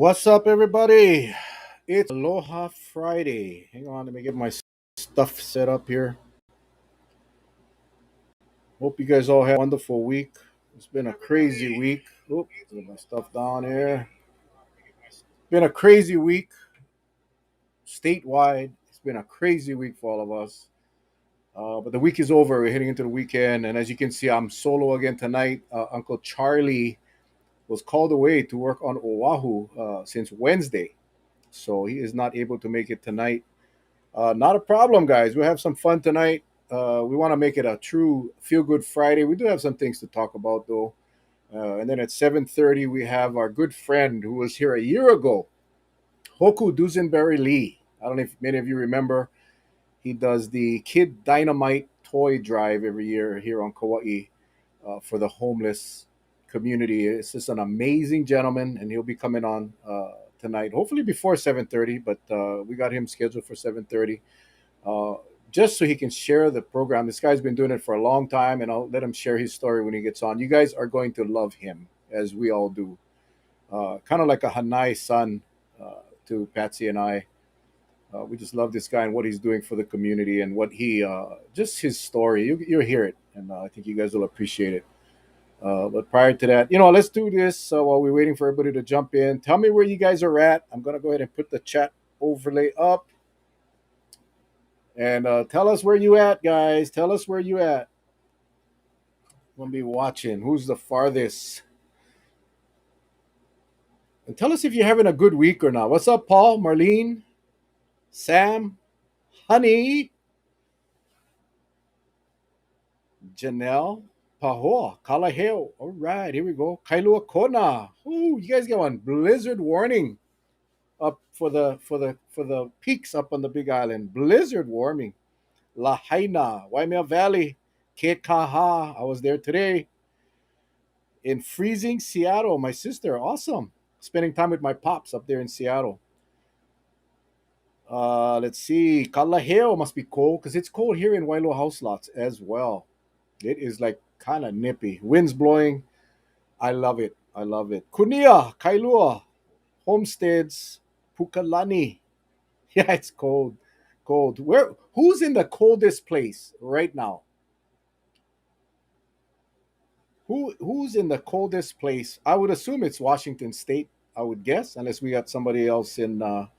What's up, everybody? It's Aloha Friday. Hang on, let me get my stuff set up here. Hope you guys all had a wonderful week. It's been a crazy week. Oop, get my stuff down here. Been a crazy week statewide. It's been a crazy week for all of us. But the week is over. We're heading into the weekend, and as you can see, I'm solo again tonight. Uncle Charlie was called away to work on Oahu since Wednesday, so he is not able to make it tonight. Not a problem, guys. We'll have some fun tonight. We want to make it a true feel-good Friday. We do have some things to talk about, though. And then at 7:30, we have our good friend who was here a year ago, Hoku Dusenberry Lee. I don't know if many of you remember. He does the Kid Dynamite toy drive every year here on Kauai for the homeless community. It's just an amazing gentleman, and he'll be coming on tonight, hopefully before 7:30. But we got him scheduled for 7:30 uh, just so he can share the program. This guy's been doing it for a long time, and I'll let him share his story when he gets on. You guys are going to love him, as we all do. Kind of like a Hanai son to Patsy and I. We just love this guy and what he's doing for the community and what he, just his story. You'll hear it, and I think you guys will appreciate it. But prior to that, let's do this while we're waiting for everybody to jump in. Tell me where you guys are at. I'm going to go ahead and put the chat overlay up. And tell us where you at, guys. Tell us where you at. I'm gonna be watching. Who's the farthest? And tell us if you're having a good week or not. What's up, Paul, Marlene, Sam, Honey, Janelle, Pahoa, Kalaheo. All right, here we go. Kailua Kona. Ooh, you guys got one blizzard warning up for the peaks up on the Big Island. Blizzard warning. Lahaina, Waimea Valley, Cape Kaha. I was there today. In freezing Seattle. My sister, awesome. Spending time with my pops up there in Seattle. Let's see. Kalaheo must be cold because it's cold here in Wailua house lots as well. It is like kind of nippy. Winds blowing. I love it. I love it. Kunia, Kailua, Homesteads, Pukalani. Yeah, it's cold. Cold. Who's in the coldest place right now? Who's in the coldest place? I would assume it's Washington State. I would guess, unless we got somebody else in a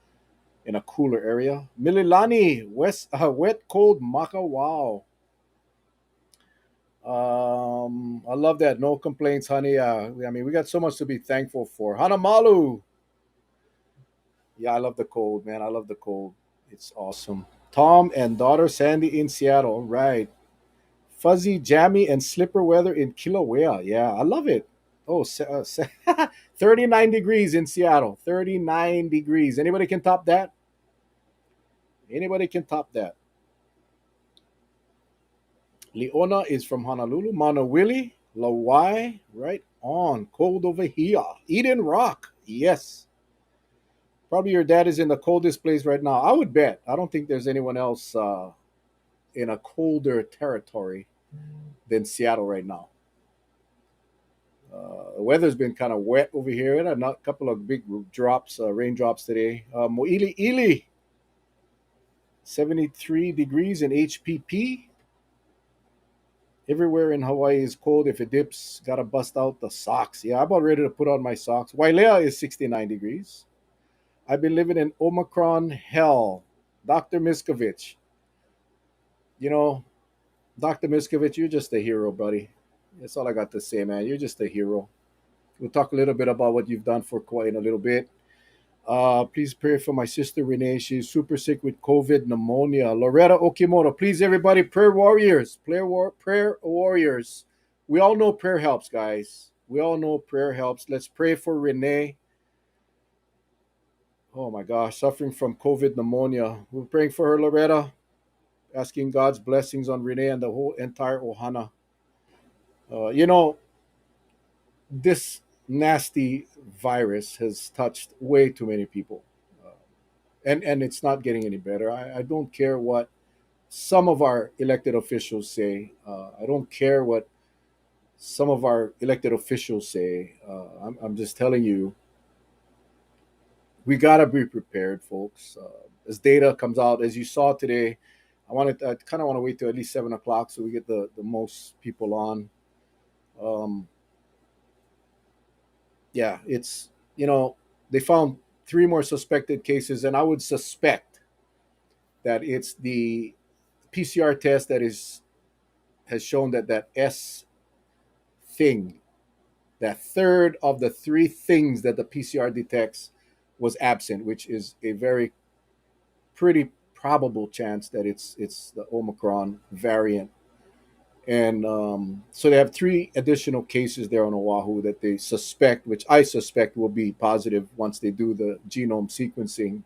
cooler area. Mililani, West, wet, cold, Maka. Wow. I love that. No complaints, honey. I mean, we got so much to be thankful for. Hanamalu. Yeah, I love the cold, man. I love the cold. It's awesome. Tom and daughter Sandy in Seattle. Right. Fuzzy, jammy, and slipper weather in Kilauea. Yeah, I love it. Oh, 39 degrees in Seattle. 39 degrees. Anybody can top that? Anybody can top that. Leona is from Honolulu. Manawili, Lawai, right on. Cold over here. Eden Rock. Yes. Probably your dad is in the coldest place right now. I would bet. I don't think there's anyone else in a colder territory than Seattle right now. The weather's been kind of wet over here. And a couple of big drops, raindrops today. Moili Ili, 73 degrees in HPP. Everywhere in Hawaii is cold. If it dips, gotta bust out the socks. Yeah, I'm about ready to put on my socks. Wailea is 69 degrees. I've been living in Omicron hell. Dr. Miskovich. You know, Dr. Miskovich, you're just a hero, buddy. That's all I got to say, man. You're just a hero. We'll talk a little bit about what you've done for Kauai in a little bit. Please pray for my sister Renee. She's super sick with COVID pneumonia. Loretta Okimoto. Please, everybody, prayer warriors. Prayer warriors. We all know prayer helps, guys. We all know prayer helps. Let's pray for Renee. Oh my gosh, suffering from COVID pneumonia. We're praying for her, Loretta. Asking God's blessings on Renee and the whole entire Ohana. You know, this nasty virus has touched way too many people. Uh, and it's not getting any better. I don't care what some of our elected officials say. I don't care what some of our elected officials say. I'm just telling you, We gotta be prepared, folks. As data comes out, as you saw today, I kind of want to wait till at least 7 o'clock so we get the most people on. Um, yeah, it's they found three more suspected cases, and I would suspect that it's the PCR test that is has shown that that S thing, that third of the three things that the PCR detects was absent, which is a very pretty probable chance that it's the Omicron variant. And so they have three additional cases there on Oahu that they suspect, which I suspect will be positive once they do the genome sequencing.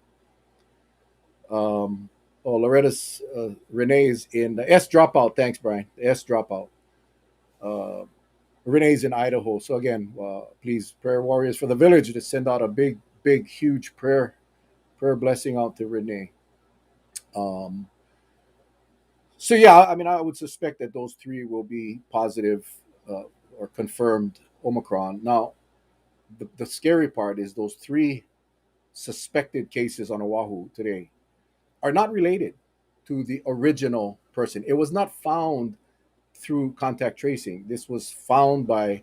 Oh, Loretta's Renee's in the S dropout. Thanks, Brian. The S dropout. Uh, Renee's in Idaho. So again, please, prayer warriors for the village, to send out a big, huge prayer blessing out to Renee. Um, so yeah, I mean, I would suspect that those three will be positive uh, or confirmed Omicron. Now, the scary part is those three suspected cases on Oahu today are not related to the original person. It was not found through contact tracing. This was found by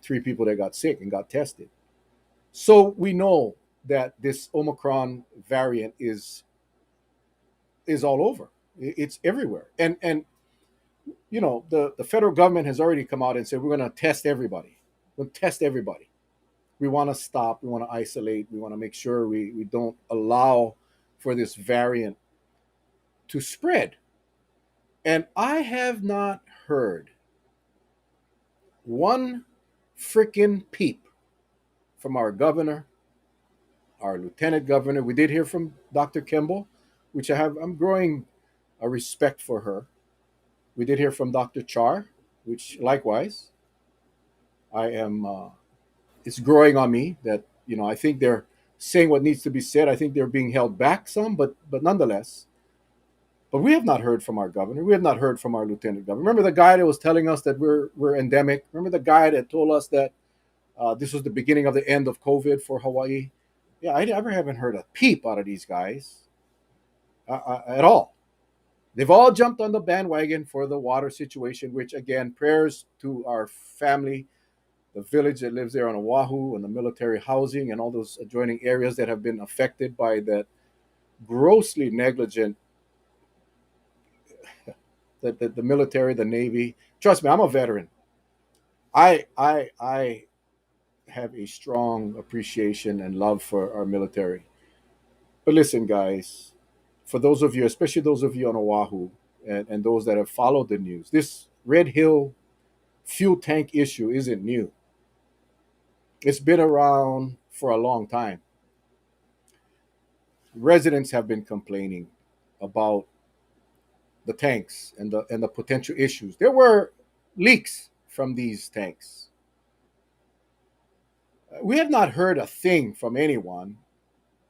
three people that got sick and got tested. So we know that this Omicron variant is all over. It's everywhere, and the federal government has already come out and said we're going to test everybody. We'll test everybody. We want to stop. We want to isolate. We want to make sure we don't allow for this variant to spread. And I have not heard one freaking peep from our governor, our lieutenant governor. We did hear from Dr. Kimball, which I'm growing a respect for her. We did hear from Dr. Char, which likewise I am. It's growing on me that I think they're saying what needs to be said. I think they're being held back some, but nonetheless. But we have not heard from our governor. We have not heard from our lieutenant governor. Remember the guy that was telling us that we're endemic. Remember the guy that told us that this was the beginning of the end of COVID for Hawaii. Yeah, I never haven't heard a peep out of these guys at all. They've all jumped on the bandwagon for the water situation, which again, prayers to our family, the village that lives there on Oahu, and the military housing and all those adjoining areas that have been affected by that grossly negligent, the military, the Navy. Trust me, I'm a veteran. I have a strong appreciation and love for our military. But listen, guys, for those of you, especially those of you on Oahu, and those that have followed the news, this Red Hill fuel tank issue isn't new. It's been around for a long time. Residents have been complaining about the tanks and the potential issues. There were leaks from these tanks. We have not heard a thing from anyone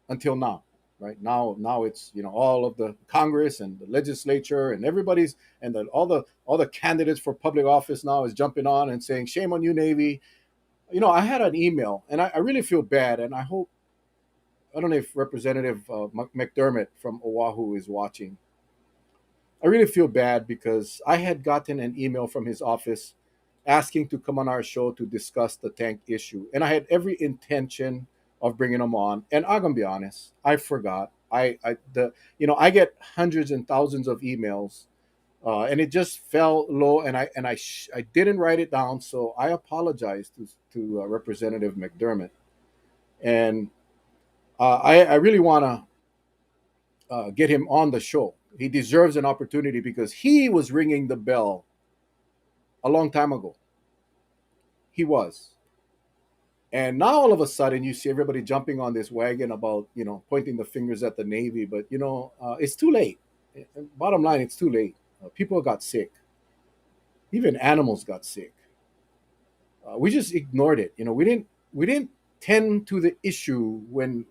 until now. Right now it's all of the Congress and the legislature and everybody's and all the candidates for public office now is jumping on and saying shame on you, Navy. I had an email, and I really feel bad, and I don't know if Representative McDermott from Oahu is watching. I really feel bad because I had gotten an email from his office asking to come on our show to discuss the tank issue, and I had every intention of bringing him on. And I'm gonna be honest, I forgot. I get hundreds and thousands of emails, and it just fell low, and I didn't write it down, so I apologize to Representative McDermott, and I really want to get him on the show. He deserves an opportunity because he was ringing the bell a long time ago. He was. And now all of a sudden you see everybody jumping on this wagon about, pointing the fingers at the Navy, but it's too late. Bottom line, it's too late. People got sick. Even animals got sick. We just ignored it. We didn't tend to the issue when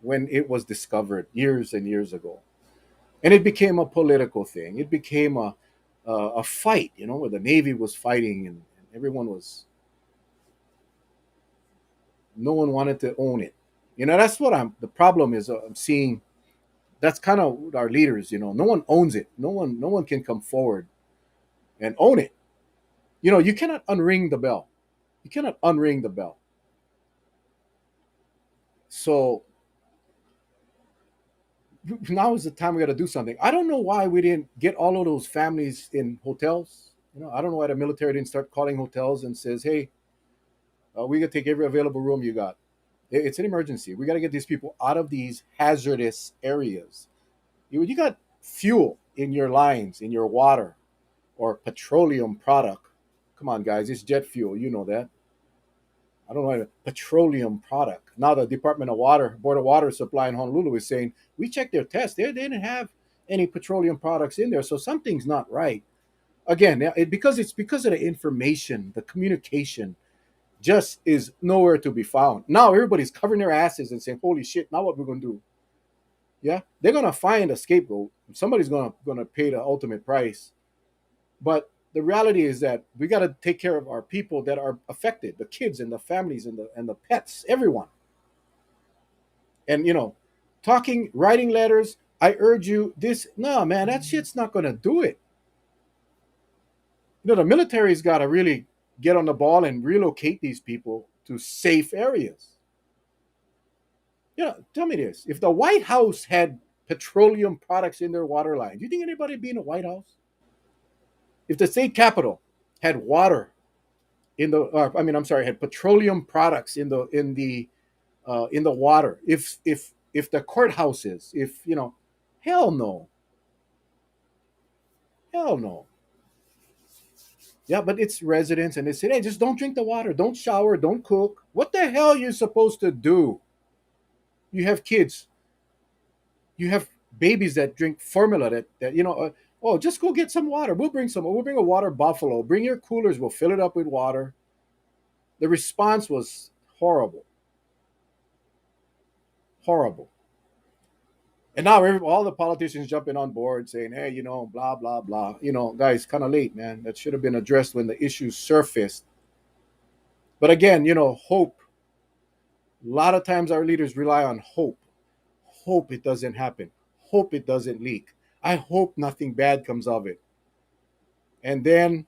it was discovered years and years ago. And it became a political thing. It became a fight, where the Navy was fighting, and everyone was no one wanted to own it. That's what the problem is. I'm seeing that's kind of our leaders. No one owns it. No one can come forward and own it. You cannot unring the bell. You cannot unring the bell. So now is the time we got to do something. I don't know why we didn't get all of those families in hotels. I don't know why the military didn't start calling hotels and says, "Hey, we got to take every available room you got. It's an emergency. We got to get these people out of these hazardous areas. You got fuel in your lines, in your water, or petroleum product. Come on, guys, it's jet fuel. You know that. I don't know, petroleum product. Now the Department of Water, Board of Water Supply in Honolulu is saying we checked their tests. They didn't have any petroleum products in there, so something's not right. Again, it's because of the information, the communication just is nowhere to be found. Now everybody's covering their asses and saying, "Holy shit! Now what we're gonna do?" Yeah, they're gonna find a scapegoat. Somebody's gonna pay the ultimate price. But the reality is that we got to take care of our people that are affected, the kids and the families and the pets, everyone. And talking, writing letters. I urge you this. No, man, that shit's not gonna do it. The military's got to really get on the ball and relocate these people to safe areas. Tell me this: if the White House had petroleum products in their water line, do you think anybody would be in the White House? If the state capitol had water I'm sorry, had petroleum products in the water. If the courthouses, if hell no, hell no. Yeah, but it's residents, and they say, hey, just don't drink the water, don't shower, don't cook. What the hell are you supposed to do? You have kids, you have babies that drink formula oh, just go get some water. We'll bring a water buffalo. Bring your coolers, we'll fill it up with water. The response was horrible, horrible. And now all the politicians jumping on board saying, hey, blah, blah, blah. Guys, kind of late, man. That should have been addressed when the issues surfaced. But again, hope. A lot of times our leaders rely on hope. Hope it doesn't happen. Hope it doesn't leak. I hope nothing bad comes of it. And then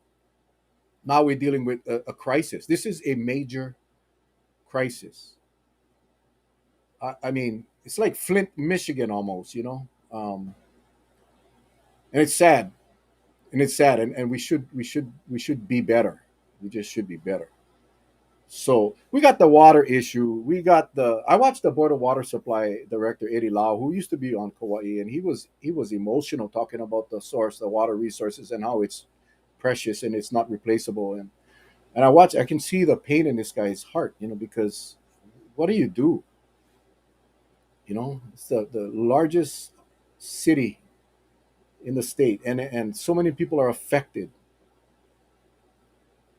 now we're dealing with a crisis. This is a major crisis. I mean, it's like Flint, Michigan almost. And it's sad. And it's sad. And we should be better. We just should be better. So we got the water issue. I watched the Board of Water Supply Director Eddie Lau, who used to be on Kauai, and he was emotional talking about the source, the water resources, and how it's precious and it's not replaceable. And I can see the pain in this guy's heart, because what do you do? It's the largest city in the state, and so many people are affected.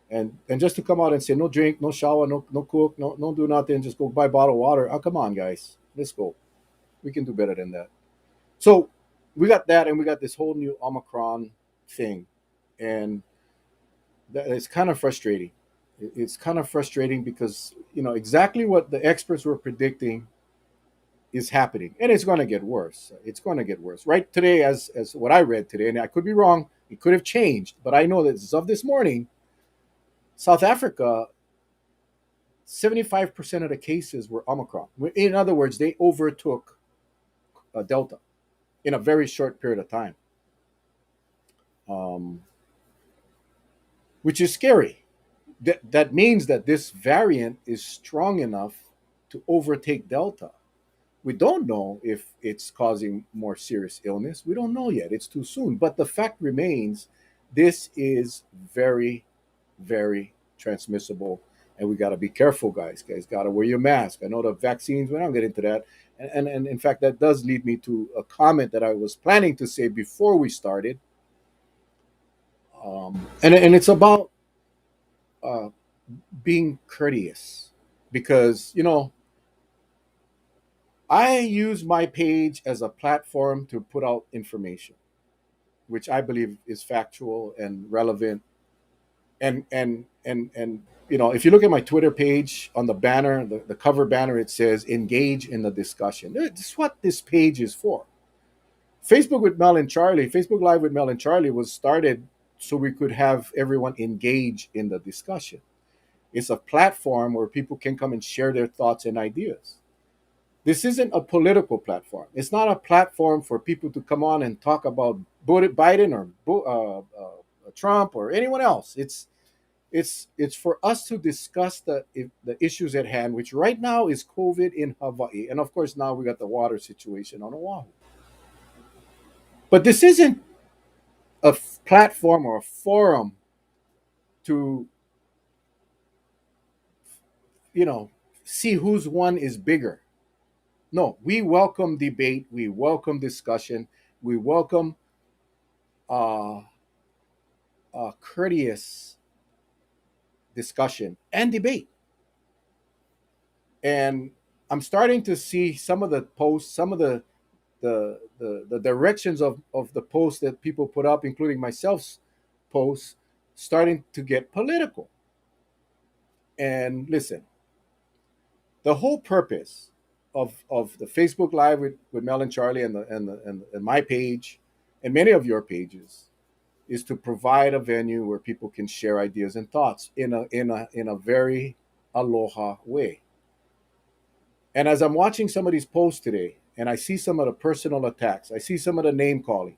And just to come out and say no drink, no shower, no cook, no do nothing, just go buy bottled water. Oh, come on, guys, let's go. We can do better than that. So we got that, and we got this whole new Omicron thing, and it's kind of frustrating. It's kind of frustrating because exactly what the experts were predicting is happening, and it's going to get worse. It's going to get worse. Right today, as what I read today, and I could be wrong. It could have changed, but I know that as of this morning, South Africa, 75% of the cases were Omicron. In other words, they overtook Delta in a very short period of time, um, which is scary. That means that this variant is strong enough to overtake Delta. We don't know if it's causing more serious illness. We don't know yet. It's too soon. But the fact remains, this is very, very transmissible, and we got to be careful, guys. Guys, got to wear your mask. I know the vaccines. We don't get into that, and in fact, that does lead me to a comment that I was planning to say before we started, and it's about uh, being courteous, because I use my page as a platform to put out information, which I believe is factual and relevant. And if you look at my Twitter page, on the banner, the cover banner, it says engage in the discussion. This is what this page is for. Facebook Live with Mel and Charlie was started so we could have everyone engage in the discussion. It's a platform where people can come and share their thoughts and ideas. This isn't a political platform. It's not a platform for people to come on and talk about Biden or Trump or anyone else. It's for us to discuss the issues at hand, which right now is COVID in Hawaii, and of course now we got the water situation on Oahu. But this isn't a platform or a forum to you know see whose one is bigger. No, we welcome debate, we welcome discussion, we welcome uh, courteous discussion and debate. And I'm starting to see some of the posts, some of the directions of the posts that people put up, including myself's posts, starting to get political. And listen, the whole purpose of the Facebook Live with Mel and Charlie and my page and many of your pages is to provide a venue where people can share ideas and thoughts in a very aloha way. And as I'm watching some of these posts today, and I see some of the personal attacks, I see some of the name calling.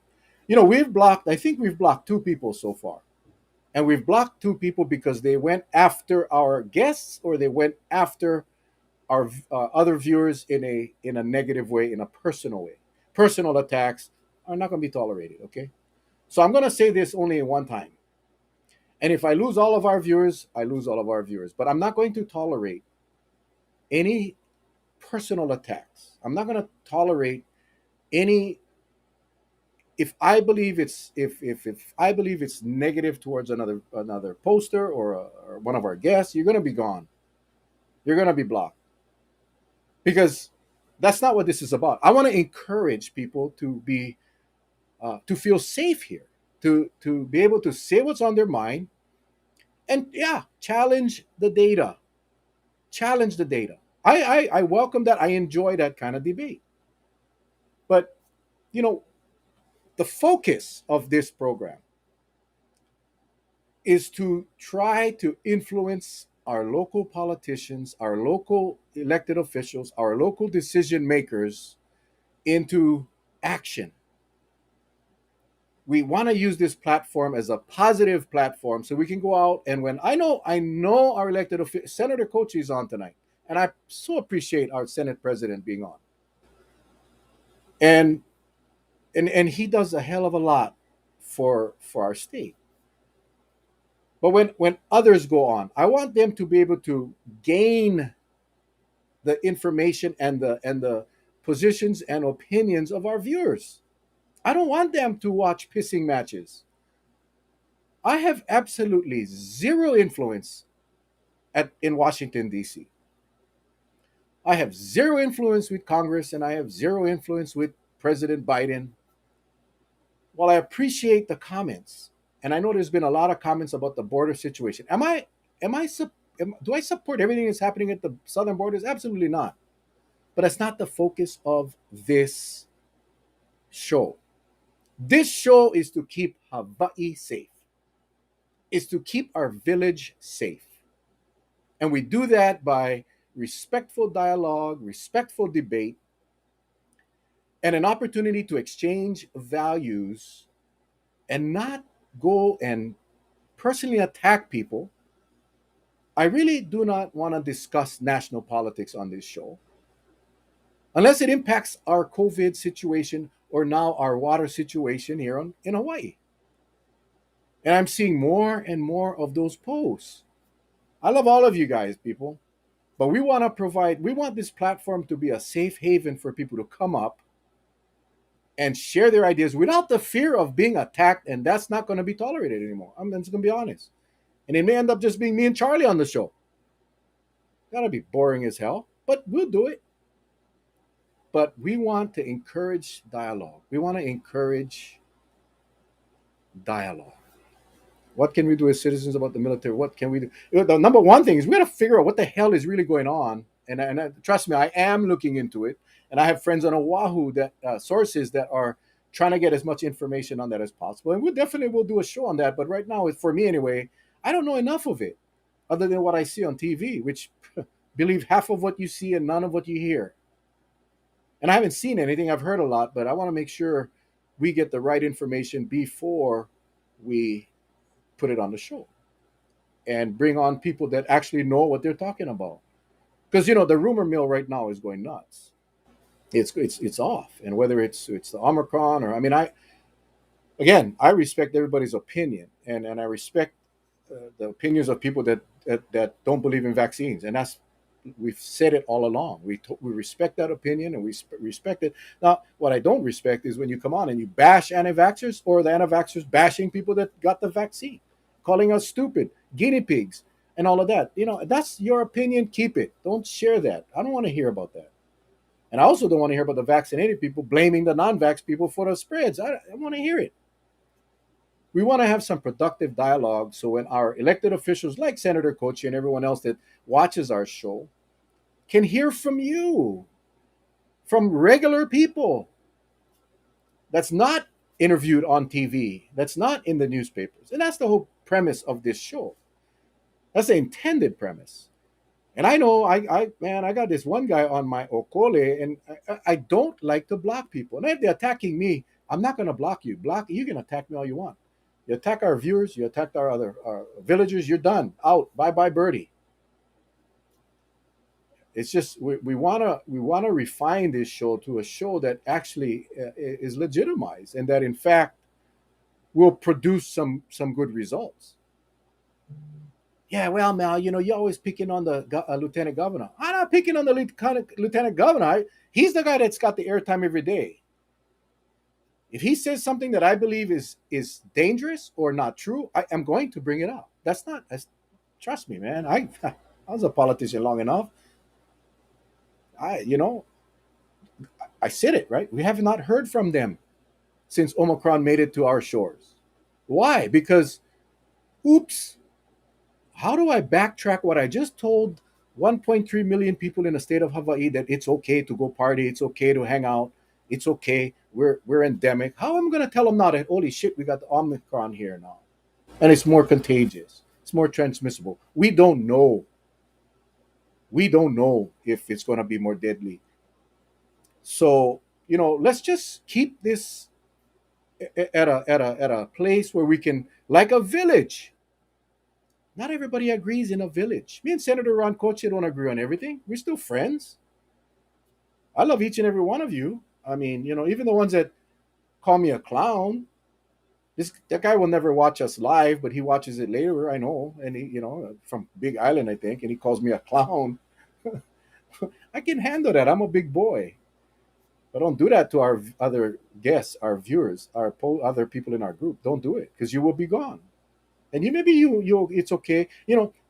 I think we've blocked two people so far. And we've blocked two people because they went after our guests or they went after our other viewers in a negative way, in a personal way. Personal attacks are not going to be tolerated, okay? So I'm going to say this only one time. And if I lose all of our viewers, I lose all of our viewers. But I'm not going to tolerate any personal attacks. I'm not going to tolerate any if I believe it's negative towards another poster or one of our guests, you're going to be gone. You're going to be blocked because that's not what this is about. I want to encourage people to feel safe here, to be able to say what's on their mind, and yeah, challenge the data. I welcome that. I enjoy that kind of debate. But you know, the focus of this program is to try to influence our local politicians, our local elected officials, our local decision makers into action. We want to use this platform as a positive platform so we can go out and when I know our elected Senator Kochi is on tonight, and I so appreciate our Senate President being on, and and he does a hell of a lot for our state. But when others go on, I want them to be able to gain the information and the positions and opinions of our viewers. I don't want them to watch pissing matches. I have absolutely zero influence in Washington D.C. I have zero influence with Congress and I have zero influence with President Biden. While I appreciate the comments, and I know there's been a lot of comments about the border situation, am I do I support everything that's happening at the southern borders? Absolutely not. But that's not the focus of this show. This show is to keep Hawaii safe. Is to keep our village safe. And we do that by respectful dialogue, respectful debate, and an opportunity to exchange values and not go and personally attack people. I really do not want to discuss national politics on this show unless it impacts our COVID situation or now our water situation here in Hawaii. And I'm seeing more and more of those posts. I love all of you guys, people, but we want this platform to be a safe haven for people to come up and share their ideas without the fear of being attacked. And that's not going to be tolerated anymore. I'm just going to be honest. And it may end up just being me and Charlie on the show. That'll be boring as hell, but we'll do it. But we want to encourage dialogue. We want to encourage dialogue. What can we do as citizens about the military? What can we do? The number one thing is we got to figure out what the hell is really going on. And trust me, I am looking into it. And I have friends on Oahu that sources that are trying to get as much information on that as possible. And we definitely will do a show on that. But right now, for me anyway, I don't know enough of it other than what I see on TV, which believe half of what you see and none of what you hear. And I haven't seen anything. I've heard a lot, but I want to make sure we get the right information before we put it on the show and bring on people that actually know what they're talking about. Because the rumor mill right now is going nuts. It's off, and whether it's the Omicron or I respect everybody's opinion, and I respect the opinions of people that don't believe in vaccines, and that's we've said it all along. We respect that opinion, and we respect it. Now, what I don't respect is when you come on and you bash anti-vaxxers, or the anti-vaxxers bashing people that got the vaccine, calling us stupid, guinea pigs, and all of that. That's your opinion. Keep it. Don't share that. I don't want to hear about that. And I also don't want to hear about the vaccinated people blaming the non-vax people for the spreads. I want to hear it. We want to have some productive dialogue so when our elected officials like Senator Kochi and everyone else that watches our show can hear from you, from regular people that's not interviewed on TV, that's not in the newspapers. And that's the whole premise of this show. That's the intended premise. And I know, I got this one guy on my Okole, and I don't like to block people. And if they're attacking me, I'm not going to block you. You can attack me all you want. You attack our viewers, you attack our villagers, you're done. Out. Bye bye, birdie. It's just we wanna refine this show to a show that actually is legitimized and that in fact will produce some good results. Yeah, well, Mal, you're always picking on the lieutenant governor. I'm not picking on the lieutenant governor. He's the guy that's got the airtime every day. If he says something that I believe is dangerous or not true, I am going to bring it up. Trust me, man. I was a politician long enough. I you know I said it right. We have not heard from them since Omicron made it to our shores. Why? Because oops, how do I backtrack what I just told 1.3 million people in the state of Hawaii that it's okay to go party, it's okay to hang out, it's okay. We're endemic. How am I going to tell them now that holy shit, we got the Omicron here now, and it's more contagious, it's more transmissible. We don't know if it's going to be more deadly. So let's just keep this at a place where we can, like a village. Not everybody agrees in a village. Me and Senator Ron Koche don't agree on everything. We're still friends. I love each and every one of you. I mean, even the ones that call me a clown. That guy will never watch us live, but he watches it later. I know, and he, from Big Island, I think, and he calls me a clown. I can handle that. I'm a big boy. But don't do that to our other guests, our viewers, other people in our group. Don't do it because you will be gone. And you it's okay.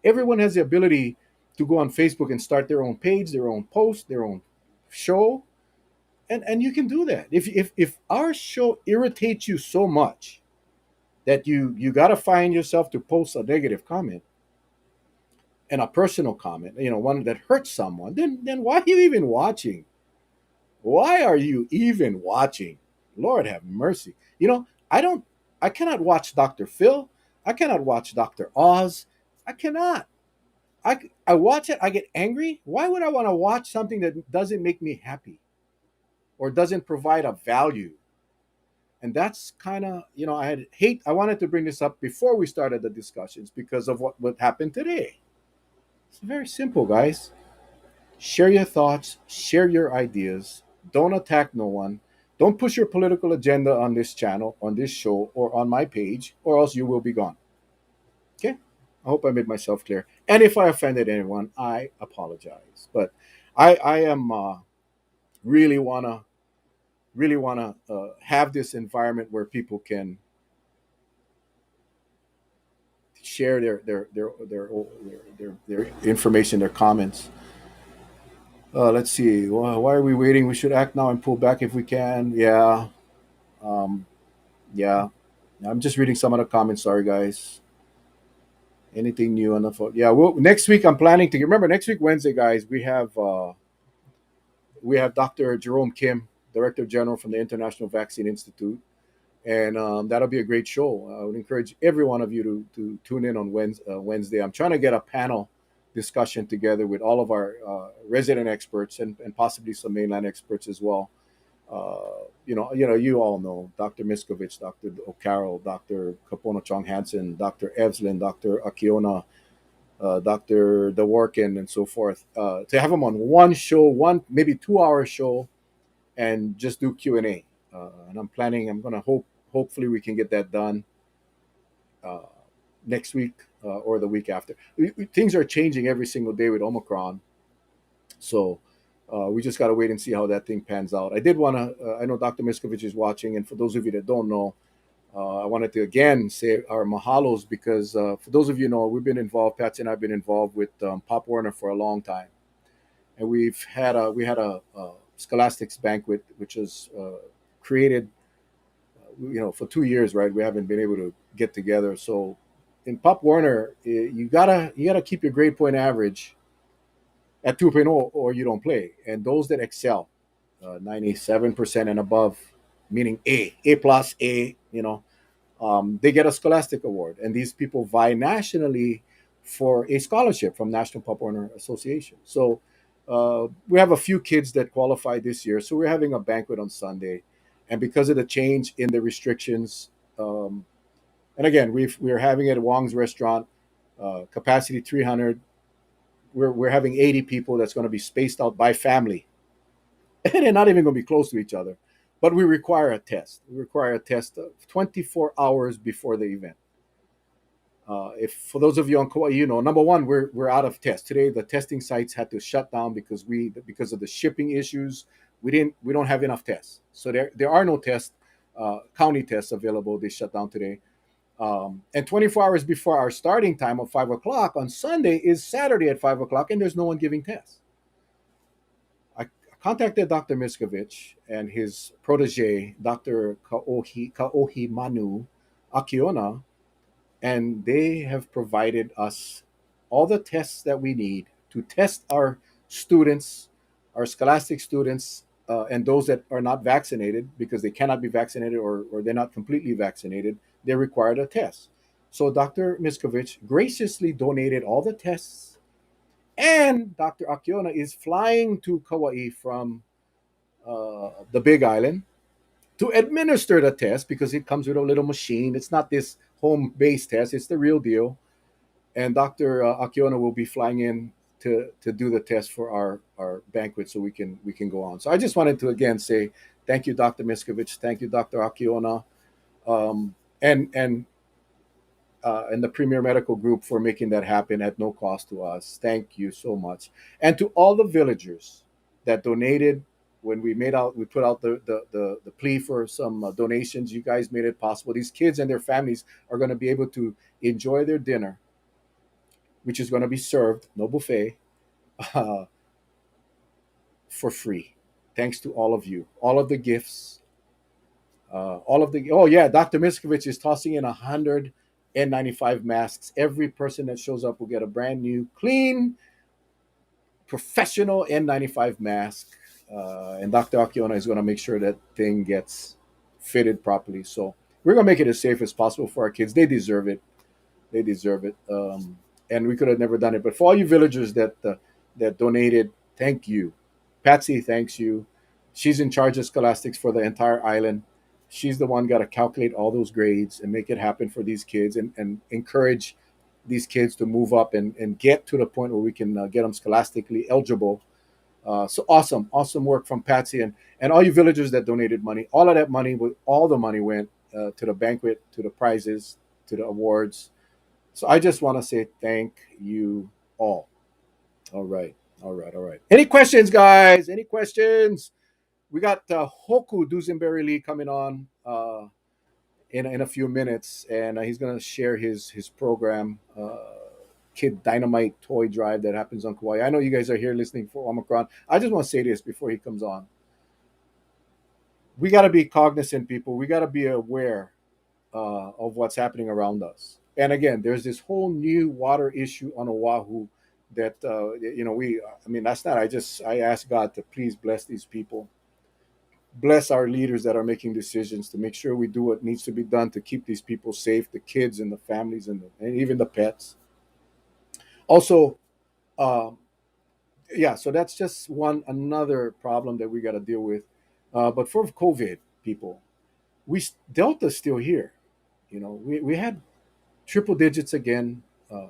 Everyone has the ability to go on Facebook and start their own page, their own post, their own show, and you can do that. If our show irritates you so much that you got to find yourself to post a negative comment and a personal comment, one that hurts someone, then why are you even watching? Why are you even watching? Lord have mercy. I cannot watch Dr. Phil. I cannot watch Dr. Oz. I cannot. I watch it, I get angry. Why would I want to watch something that doesn't make me happy or doesn't provide a value? And that's kind of, I wanted to bring this up before we started the discussions because of what happened today. It's very simple, guys. Share your thoughts, share your ideas. Don't attack no one. Don't push your political agenda on this channel, on this show, or on my page, or else you will be gone. Okay? I hope I made myself clear. And if I offended anyone, I apologize. But I am really wanna have this environment where people can share their information, their comments. Let's see. Why are we waiting? We should act now and pull back if we can. Yeah. Um, yeah. I'm just reading some of the comments. Sorry, guys. Anything new on the phone? Yeah. Well, next week I'm planning to remember next week Wednesday, guys. We have Dr. Jerome Kim, Director General from the International Vaccine Institute, and that'll be a great show. I would encourage every one of you to tune in on Wednesday. I'm trying to get a panel discussion together with all of our resident experts and possibly some mainland experts as well. You all know Dr. Miskovich, Dr. O'Carroll, Dr. Kapono Chong Hansen, Dr. Evslin, Dr. Akiona, Dr. Deworkin, and so forth. To have them on one show, one maybe 2 hour show, and just do Q&A. And I'm planning. I'm gonna hopefully we can get that done uh, next week or the week after. Things are changing every single day with Omicron, so we just got to wait and see how that thing pans out. I did want to. I know Dr. Miskovich is watching, and for those of you that don't know, I wanted to again say our mahalos because for those of you who know, we've been involved. Patsy and I've been involved with Pop Warner for a long time, and we had a scholastics banquet which was created for 2 years, right? We haven't been able to get together. So in Pop Warner, you gotta keep your grade point average at 2.0 or you don't play. And those that excel, 97% and above, meaning A plus, they get a scholastic award. And these people vie nationally for a scholarship from National Pop Warner Association. So we have a few kids that qualified this year. So we're having a banquet on Sunday. And because of the change in the restrictions, and again, we're having it at Wong's restaurant, capacity 300. We're having 80 people that's going to be spaced out by family. And they're not even going to be close to each other. But we require a test. We require a test 24 hours before the event. If for those of you on Kauai, number one, we're out of tests today. The testing sites had to shut down because of the shipping issues. We don't have enough tests, so there are no tests, county tests available. They shut down today. And 24 hours before our starting time of 5 o'clock on Sunday is Saturday at 5 o'clock, and there's no one giving tests. I contacted Dr. Miskovich and his protege, Dr. Kaohi Manu Akiona, and they have provided us all the tests that we need to test our students, our scholastic students, and those that are not vaccinated because they cannot be vaccinated or they're not completely vaccinated. They required a test. So Dr. Miskovich graciously donated all the tests, and Dr. Akiona is flying to Kauai from the Big Island to administer the test because it comes with a little machine. It's not this home based test, it's the real deal. And Dr. Akiona will be flying in to do the test for our banquet so we can go on. So I just wanted to again say thank you, Dr. Miskovich. Thank you, Dr. Akiona. Um, and the Premier Medical Group for making that happen at no cost to us. Thank you so much. And to all the villagers that donated when we put out the plea for some donations. You guys made it possible. These kids and their families are going to be able to enjoy their dinner, which is going to be served, no buffet, uh, for free. Thanks to all of you, all of the gifts, all of the. Oh yeah, Dr. Miskovich is tossing in 100 N95 masks. Every person that shows up will get a brand new, clean, professional N95 mask. And Dr. Akiona is going to make sure that thing gets fitted properly. So we're going to make it as safe as possible for our kids. They deserve it. They deserve it. And we could have never done it. But for all you villagers that donated, thank you. Patsy thanks you. She's in charge of scholastics for the entire island. She's the one got to calculate all those grades and make it happen for these kids and encourage these kids to move up and get to the point where we can get them scholastically eligible. So awesome work from Patsy and all you villagers that donated money. All of that money, all the money went to the banquet, to the prizes, to the awards. So I just want to say thank you all. All right, all right. Any questions, guys? Any questions? We got Hoku Dusenberry Lee coming on in a few minutes, and he's going to share his program, Kid Dynamite Toy Drive that happens on Kauai. I know you guys are here listening for Omicron. I just want to say this before he comes on. We got to be cognizant, people. We got to be aware of what's happening around us. And again, there's this whole new water issue on Oahu that we. I mean, last night I asked God to please bless these people, bless our leaders that are making decisions to make sure we do what needs to be done to keep these people safe, the kids and the families and even the pets. Also, uh, yeah, so that's just one another problem that we got to deal with. But for COVID, people, Delta's still here. We had triple digits again,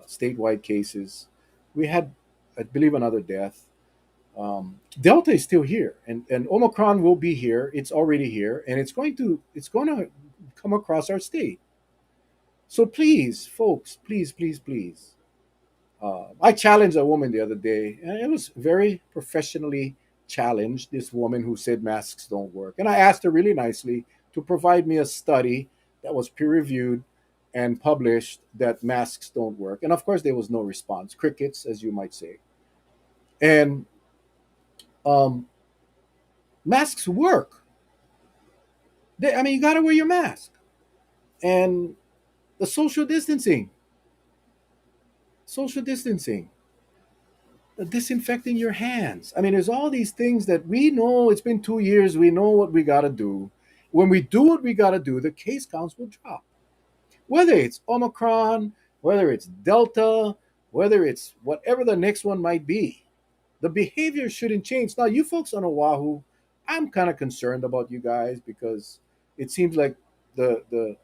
statewide cases. We had, I believe, another death. Delta is still here, and Omicron will be here. It's already here, and it's going to come across our state. So please, folks, please, please, please. I challenged a woman the other day, and it was very professionally challenged. This woman who said masks don't work, and I asked her really nicely to provide me a study that was peer reviewed and published that masks don't work. And of course, there was no response, crickets, as you might say. And um, masks work. I mean, you got to wear your mask, and the social distancing, disinfecting your hands. I mean, there's all these things that we know. It's been 2 years. We know what we got to do. When we do what we got to do, the case counts will drop. Whether it's Omicron, whether it's Delta, whether it's whatever the next one might be, the behavior shouldn't change. Now, you folks on Oahu, I'm kind of concerned about you guys because it seems like the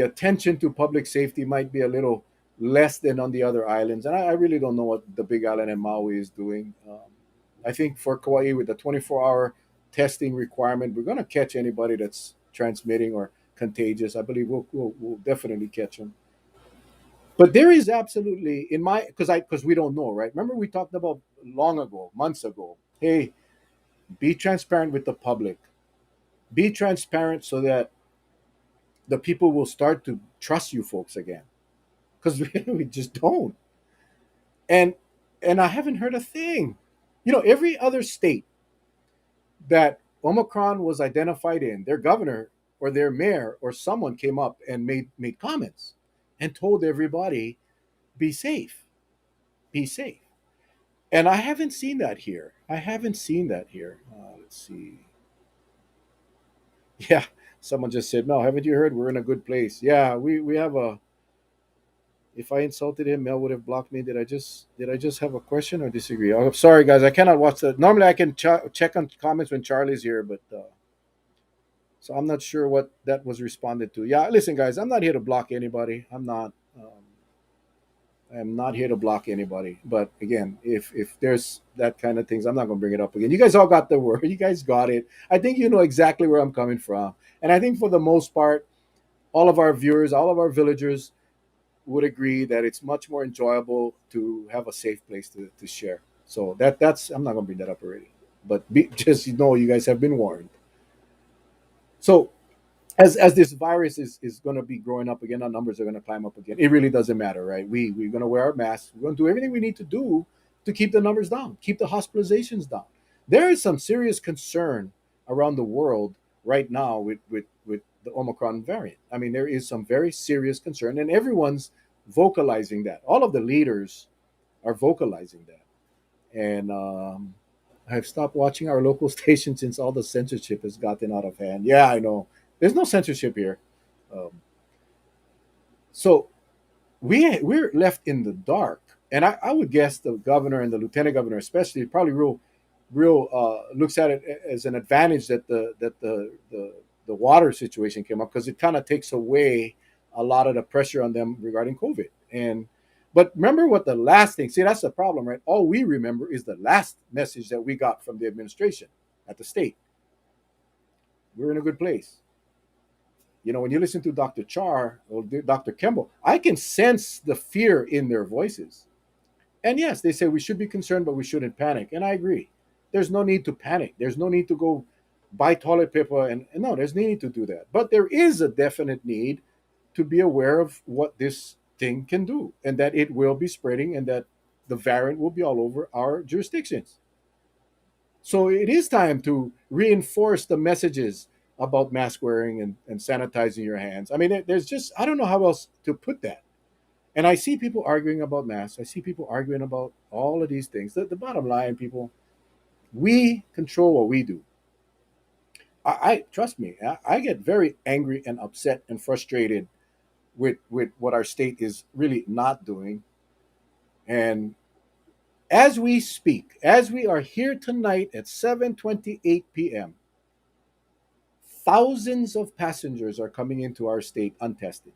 attention to public safety might be a little less than on the other islands. And I really don't know what the Big Island and Maui is doing. I think for Kauai, with the 24-hour testing requirement, we're going to catch anybody that's transmitting or contagious. I believe we'll definitely catch them. But there is absolutely in my because we don't know, right? Remember we talked about long ago, months ago. Hey, be transparent with the public. Be transparent so that the people will start to trust you folks again because we just don't. And I haven't heard a thing. Every other state that Omicron was identified in, their governor or their mayor or someone came up and made comments and told everybody, be safe, be safe. And I haven't seen that here. I haven't seen that here. Let's see. Yeah, someone just said, "No, haven't you heard? We're in a good place." Yeah, we have a. If I insulted him, Mel would have blocked me. Did I just have a question or disagree? Oh, sorry, guys. I cannot watch that. Normally, I can check on comments when Charlie's here, but so I'm not sure what that was responded to. Yeah, listen, guys. I'm not here to block anybody. I'm not here to block anybody. But again, if there's that kind of things, I'm not going to bring it up again. You guys all got the word. You guys got it. I think you know exactly where I'm coming from, and I think for the most part, all of our viewers, all of our villagers would agree that it's much more enjoyable to have a safe place to share. So that's I'm not gonna bring that up already. But just you guys have been warned. So as this virus is gonna be growing up again, our numbers are gonna climb up again. It really doesn't matter, right? We're gonna wear our masks, we're gonna do everything we need to do to keep the numbers down, keep the hospitalizations down. There is some serious concern around the world right now with the Omicron variant. I mean, there is some very serious concern, and everyone's vocalizing that. All of the leaders are vocalizing that. And I've stopped watching our local station since all the censorship has gotten out of hand. Yeah, I know. There's no censorship here. Um, so we're left in the dark. And I would guess the governor and the lieutenant governor, especially, probably real looks at it as an advantage that the water situation came up because it kind of takes away a lot of the pressure on them regarding COVID. And but remember what the last thing. See, that's the problem, right? All we remember is the last message that we got from the administration at the state. We're in a good place. When you listen to Dr. Char or Dr. Kemble, I can sense the fear in their voices. And yes, they say we should be concerned, but we shouldn't panic. And I agree. There's no need to panic. There's no need to go buy toilet paper. And no, there's no need to do that. But there is a definite need to be aware of what this thing can do and that it will be spreading and that the variant will be all over our jurisdictions. So it is time to reinforce the messages about mask wearing and sanitizing your hands. I mean, there's just, I don't know how else to put that. And I see people arguing about masks. I see people arguing about all of these things. The bottom line, people, we control what we do. I trust me. I get very angry and upset and frustrated with what our state is really not doing. And as we speak, as we are here tonight at 7:28 p.m., thousands of passengers are coming into our state untested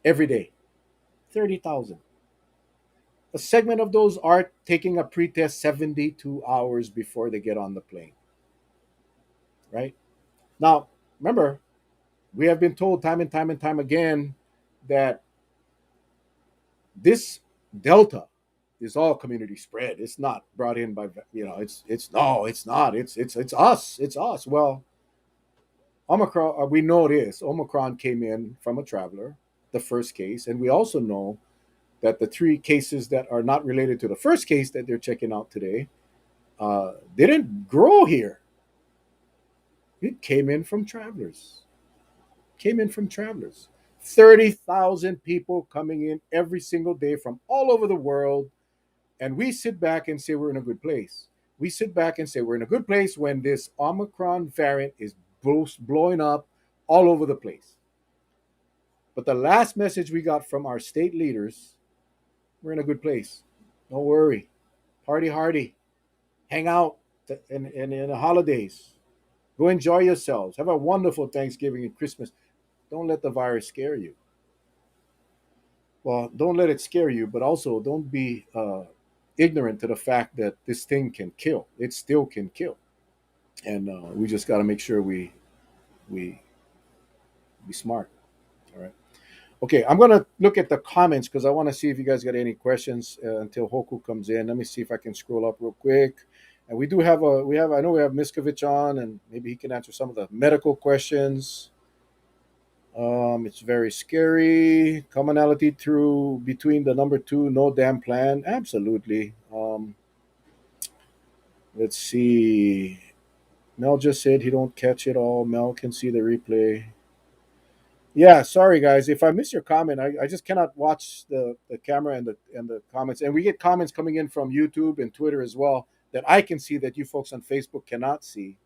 every day. 30,000. A segment of those are taking a pretest 72 hours before they get on the plane, right? Now, remember, we have been told time and time and time again that this Delta is all community spread. It's not brought in by, it's no, it's not. It's us. It's us. Well, Omicron, we know this. Omicron came in from a traveler, the first case, and we also know that the three cases that are not related to the first case that they're checking out today didn't grow here. It came in from travelers. Came in from travelers. 30,000 people coming in every single day from all over the world. And we sit back and say we're in a good place. We sit back and say we're in a good place when this Omicron variant is blowing up all over the place. But the last message we got from our state leaders, we're in a good place. Don't worry. Party hardy. Hang out in the holidays. Go enjoy yourselves. Have a wonderful Thanksgiving and Christmas. Don't let the virus scare you. Well, don't let it scare you, but also don't be ignorant to the fact that this thing can kill. It still can kill, and we just got to make sure we be smart. All right. Okay, I'm gonna look at the comments because I want to see if you guys got any questions until Hoku comes in. Let me see if I can scroll up real quick. And we do have I know we have Miskovich on, and maybe he can answer some of the medical questions. It's very scary. Commonality through between the number two, no damn plan. Absolutely. Let's see. Mel just said he don't catch it all. Mel can see the replay. Yeah, sorry guys. If I miss your comment, I just cannot watch the camera and the comments. And we get comments coming in from YouTube and Twitter as well that I can see that you folks on Facebook cannot see.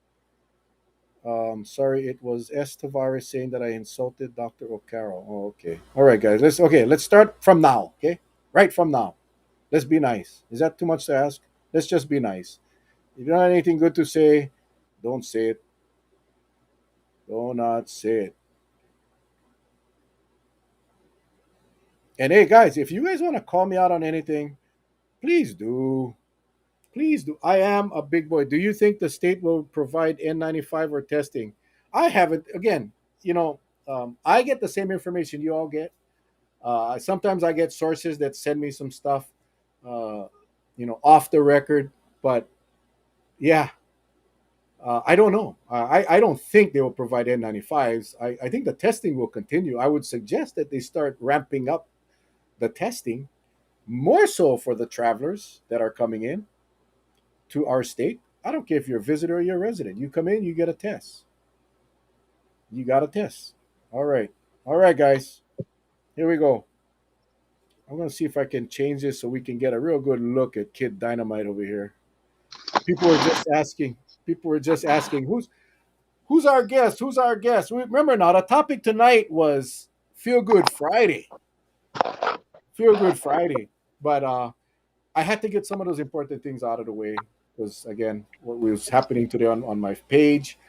Sorry, it was S. Tavares saying that I insulted Dr. O'Carroll. Oh, okay. All right, guys. Let's start from now. Okay, right from now. Let's be nice. Is that too much to ask? Let's just be nice. If you don't have anything good to say, don't say it. Do not say it. And hey, guys, if you guys want to call me out on anything, please do. Please do. I am a big boy. Do you think the state will provide N95 or testing? I haven't. Again, I get the same information you all get. Sometimes I get sources that send me some stuff, uh, off the record. But yeah, I don't know. I don't think they will provide N95s. I think the testing will continue. I would suggest that they start ramping up the testing more so for the travelers that are coming in to our state. I don't care if you're a visitor or you're a resident. You come in, you get a test. You got a test. All right. All right, guys. Here we go. I'm going to see if I can change this so we can get a real good look at Kid Dynamite over here. People were just asking. People were just asking who's our guest? Who's our guest? Remember now, the topic tonight was Feel Good Friday. Feel Good Friday. But I had to get some of those important things out of the way because, again, what was happening today on my page,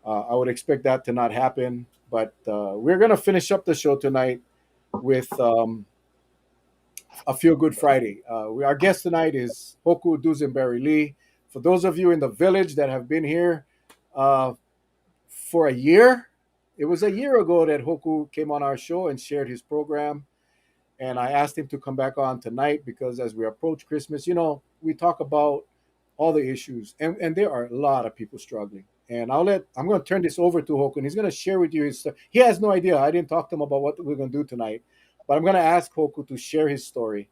I would expect that to not happen. But we're going to finish up the show tonight with a Feel Good Friday. Our guest tonight is Hoku Dusenberry Lee. For those of you in the village that have been here uh, for a year, it was a year ago that Hoku came on our show and shared his program. And I asked him to come back on tonight because as we approach Christmas, we talk about all the issues, and there are a lot of people struggling. And I'm going to turn this over to Hoku, and he's going to share with you his. He has no idea. I didn't talk to him about what we're going to do tonight, but I'm going to ask Hoku to share his story,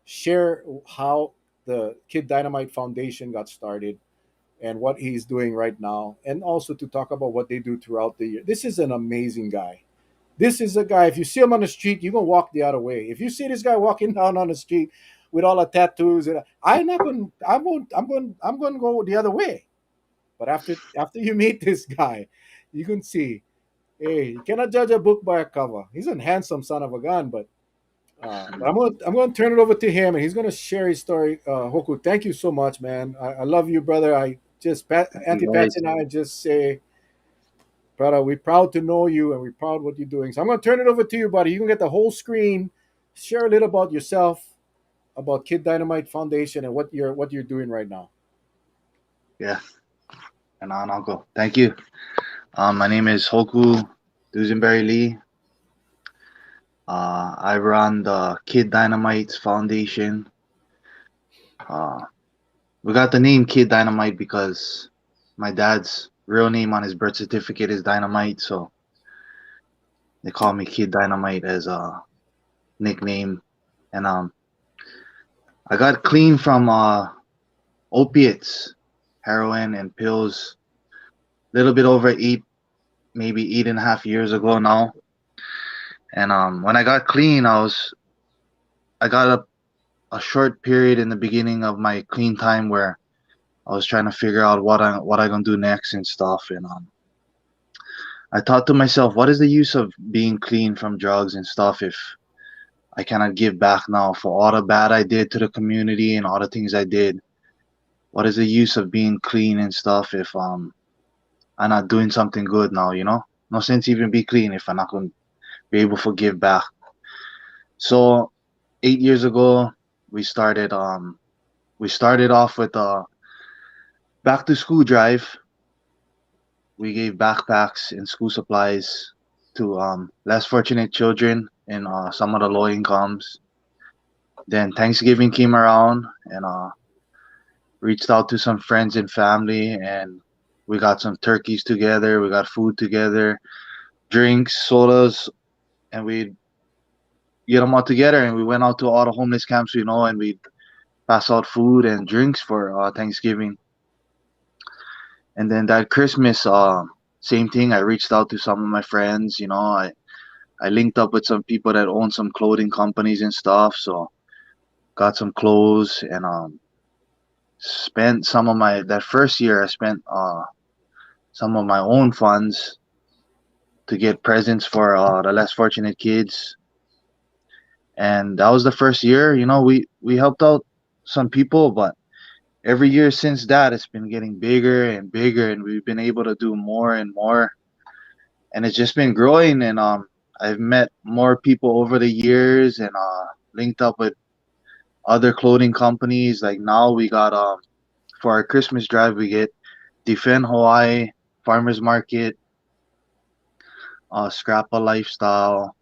share how the Kid Dynamite Foundation got started, and what he's doing right now, and also to talk about what they do throughout the year. This is an amazing guy. This is a guy. If you see him on the street, you're gonna walk the other way. If you see this guy walking down on the street with all the tattoos, and I'm not going. I'm going. I'm going. I'm going to go the other way. But after you meet this guy, you can see. Hey, you cannot judge a book by a cover. He's a handsome son of a gun, but I'm gonna turn it over to him, and he's gonna share his story. Hoku, thank you so much, man. I love you, brother. You Auntie Patsy guys, and I just say, brother, we're proud to know you, and we're proud what you're doing. So I'm gonna turn it over to you, buddy. You can get the whole screen. Share a little about yourself, about Kid Dynamite Foundation, and what you're doing right now. yeah, and on uncle. Thank you. My name is Hoku Dusenberry Lee. I run the Kid Dynamite Foundation. Uh, we got the name Kid Dynamite because my dad's real name on his birth certificate is Dynamite, so they call me Kid Dynamite as a nickname. And I got clean from opiates, heroin, and pills. A little bit over maybe 8.5 years ago now. And when I got clean, I got a short period in the beginning of my clean time where I was trying to figure out what I gonna do next and stuff. And I thought to myself, what is the use of being clean from drugs and stuff if I cannot give back now for all the bad I did to the community and all the things I did? What is the use of being clean and stuff if I'm not doing something good now? No sense even be clean if I'm not gonna be able to give back. So 8 years ago, we started off with a back to school drive. We gave backpacks and school supplies to less fortunate children in some of the low incomes. Then Thanksgiving came around and reached out to some friends and family, and we got some turkeys together. We got food together, drinks, sodas, and we get them all together. And we went out to all the homeless camps and we pass out food and drinks for Thanksgiving. And then that Christmas, same thing. I reached out to some of my friends. I linked up with some people that own some clothing companies and stuff. So got some clothes and spent some of my that first year. I spent some of my own funds to get presents for the less fortunate kids. And that was the first year. We helped out some people, but every year since that, it's been getting bigger and bigger, and we've been able to do more and more. And it's just been growing. And I've met more people over the years and linked up with other clothing companies. Like now we got for our Christmas drive we get Defend Hawaii, Farmers Market, Scrappa Lifestyle,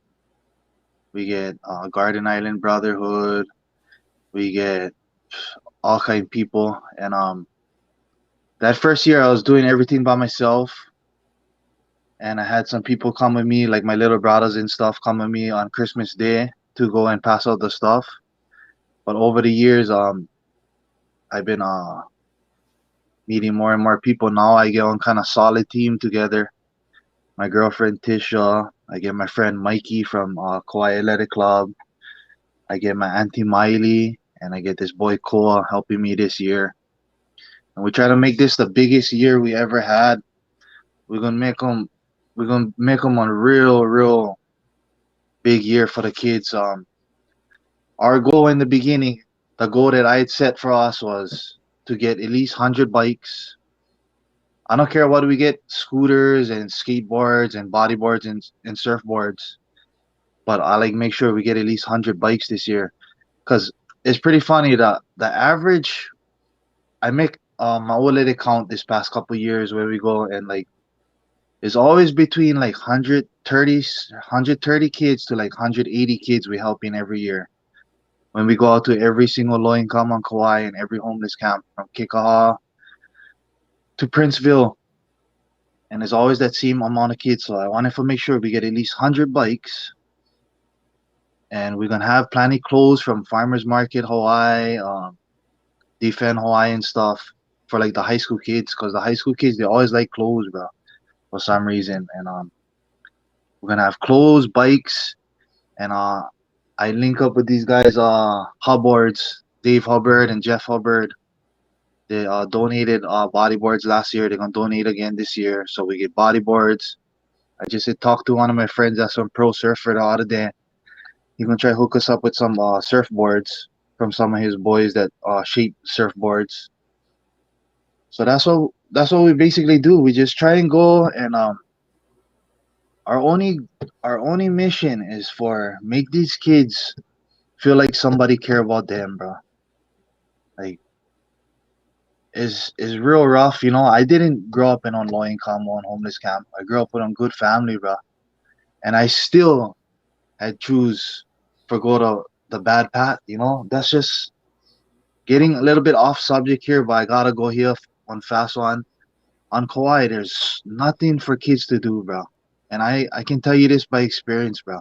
we get Garden Island Brotherhood, we get all kind of people. And that first year I was doing everything by myself, and I had some people come with me, like my little brothers and stuff, come with me on Christmas Day to go and pass out the stuff. But over the years, I've been meeting more and more people. Now I get on kind of solid team together. My girlfriend Tisha, I get my friend Mikey from Kauai Athletic Club, I get my auntie Miley, and I get this boy Koa helping me this year. And we try to make this the biggest year we ever had. We're gonna make them, we're gonna make them a real, real big year for the kids. Our goal in the beginning, the goal that I had set for us was to get at least 100 bikes. I don't care what we get, scooters and skateboards and bodyboards and surfboards, but I like make sure we get at least 100 bikes this year. Cause it's pretty funny that the average I make my old lady count this past couple years where we go and like it's always between like 130 kids to like 180 kids we helping every year. When we go out to every single low income on Kauai and every homeless camp from Kikaha to Princeville, and there's always that same amount of kids. So I wanted to make sure we get at least 100 bikes, and we're gonna have plenty clothes from Farmers Market Hawaii, Defend Hawaii and stuff for like the high school kids, because the high school kids they always like clothes, bro, for some reason. And We're gonna have clothes, bikes, and I link up with these guys, Hubbards, Dave Hubbard and Jeff Hubbard. They donated bodyboards last year. They're gonna donate again this year, so we get bodyboards. I just had talked to one of my friends that's a pro surfer the other day. He gonna try to hook us up with some surfboards from some of his boys that shape surfboards. So that's what we basically do. We just try and go and our only our only mission is for make these kids feel like somebody care about them, bro. Like is real rough, you know. I didn't grow up in a low income or homeless camp. I grew up with a good family, bro, and I still had choose for go to the bad path. You know, that's just getting a little bit off subject here, but I gotta go here on fast one. On Kauai, there's nothing for kids to do, bro. And I can tell you this by experience, bro.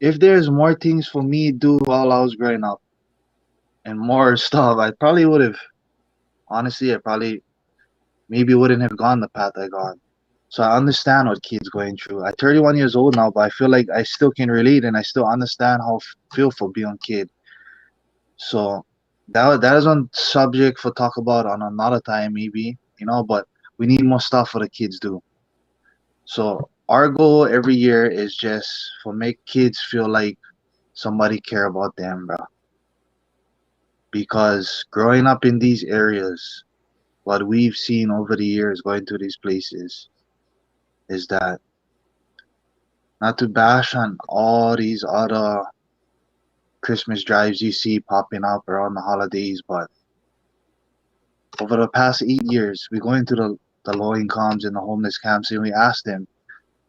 If there's more things for me to do while I was growing up and more stuff, I probably would have, honestly, I probably maybe wouldn't have gone the path I gone. So I understand what kids going through. I'm 31 years old now, but I feel like I still can relate and I still understand how feel for being a kid. So that is one subject for talk about on another time maybe, you know, but we need more stuff for the kids do. So our goal every year is just for make kids feel like somebody care about them, bro. Because growing up in these areas, what we've seen over the years going to these places is that not to bash on all these other Christmas drives you see popping up around the holidays, but over the past 8 years, we go into the low incomes and the homeless camps and we ask them,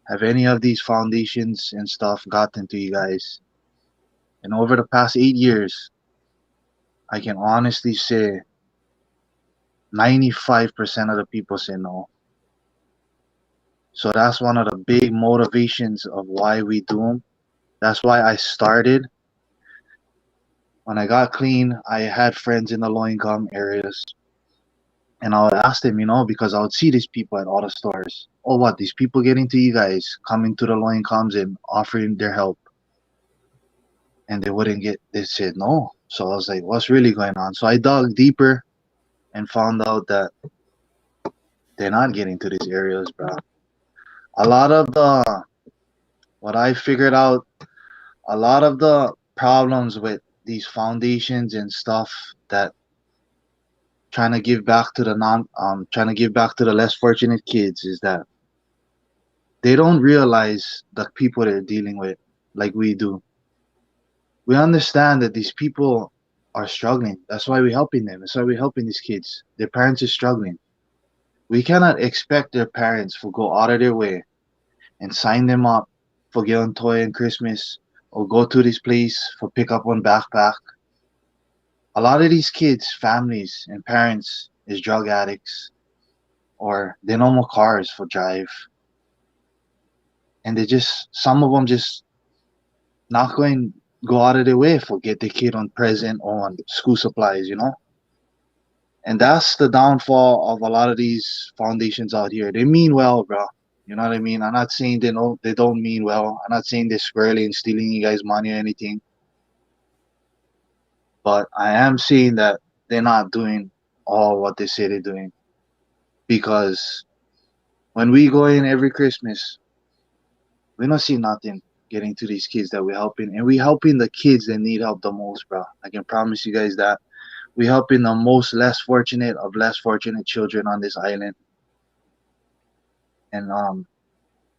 have any of these foundations and stuff gotten to you guys? And over the past 8 years, I can honestly say 95% of the people say no. So that's one of the big motivations of why we do them. That's why I started. When I got clean, I had friends in the low income areas. And I would ask them, you know, because I would see these people at all the stores. Oh, what? These people getting to you guys, coming to the low incomes and offering their help. And they wouldn't get, they said no. So I was like, what's really going on? So I dug deeper and found out that they're not getting to these areas, bro. A lot of what I figured out, a lot of the problems with these foundations and stuff that trying to give back to the less fortunate kids is that they don't realize the people they're dealing with like we do. We understand that these people are struggling. That's why we're helping them. That's why we're helping these kids. Their parents are struggling. We cannot expect their parents to go out of their way and sign them up for getting toy and Christmas or go to this place for pick up one backpack. A lot of these kids, families and parents is drug addicts or they no more cars for drive. And they just some of them just not going go out of their way for get the kid on present or on school supplies, you know? And that's the downfall of a lot of these foundations out here. They mean well, bro. You know what I mean? I'm not saying they don't mean well. I'm not saying they're squarely and stealing you guys' money or anything. But I am saying that they're not doing all what they say they're doing. Because when we go in every Christmas, we don't see nothing getting to these kids that we're helping. And we're helping the kids that need help the most, bro. I can promise you guys that. We're helping the most less fortunate of less fortunate children on this island. And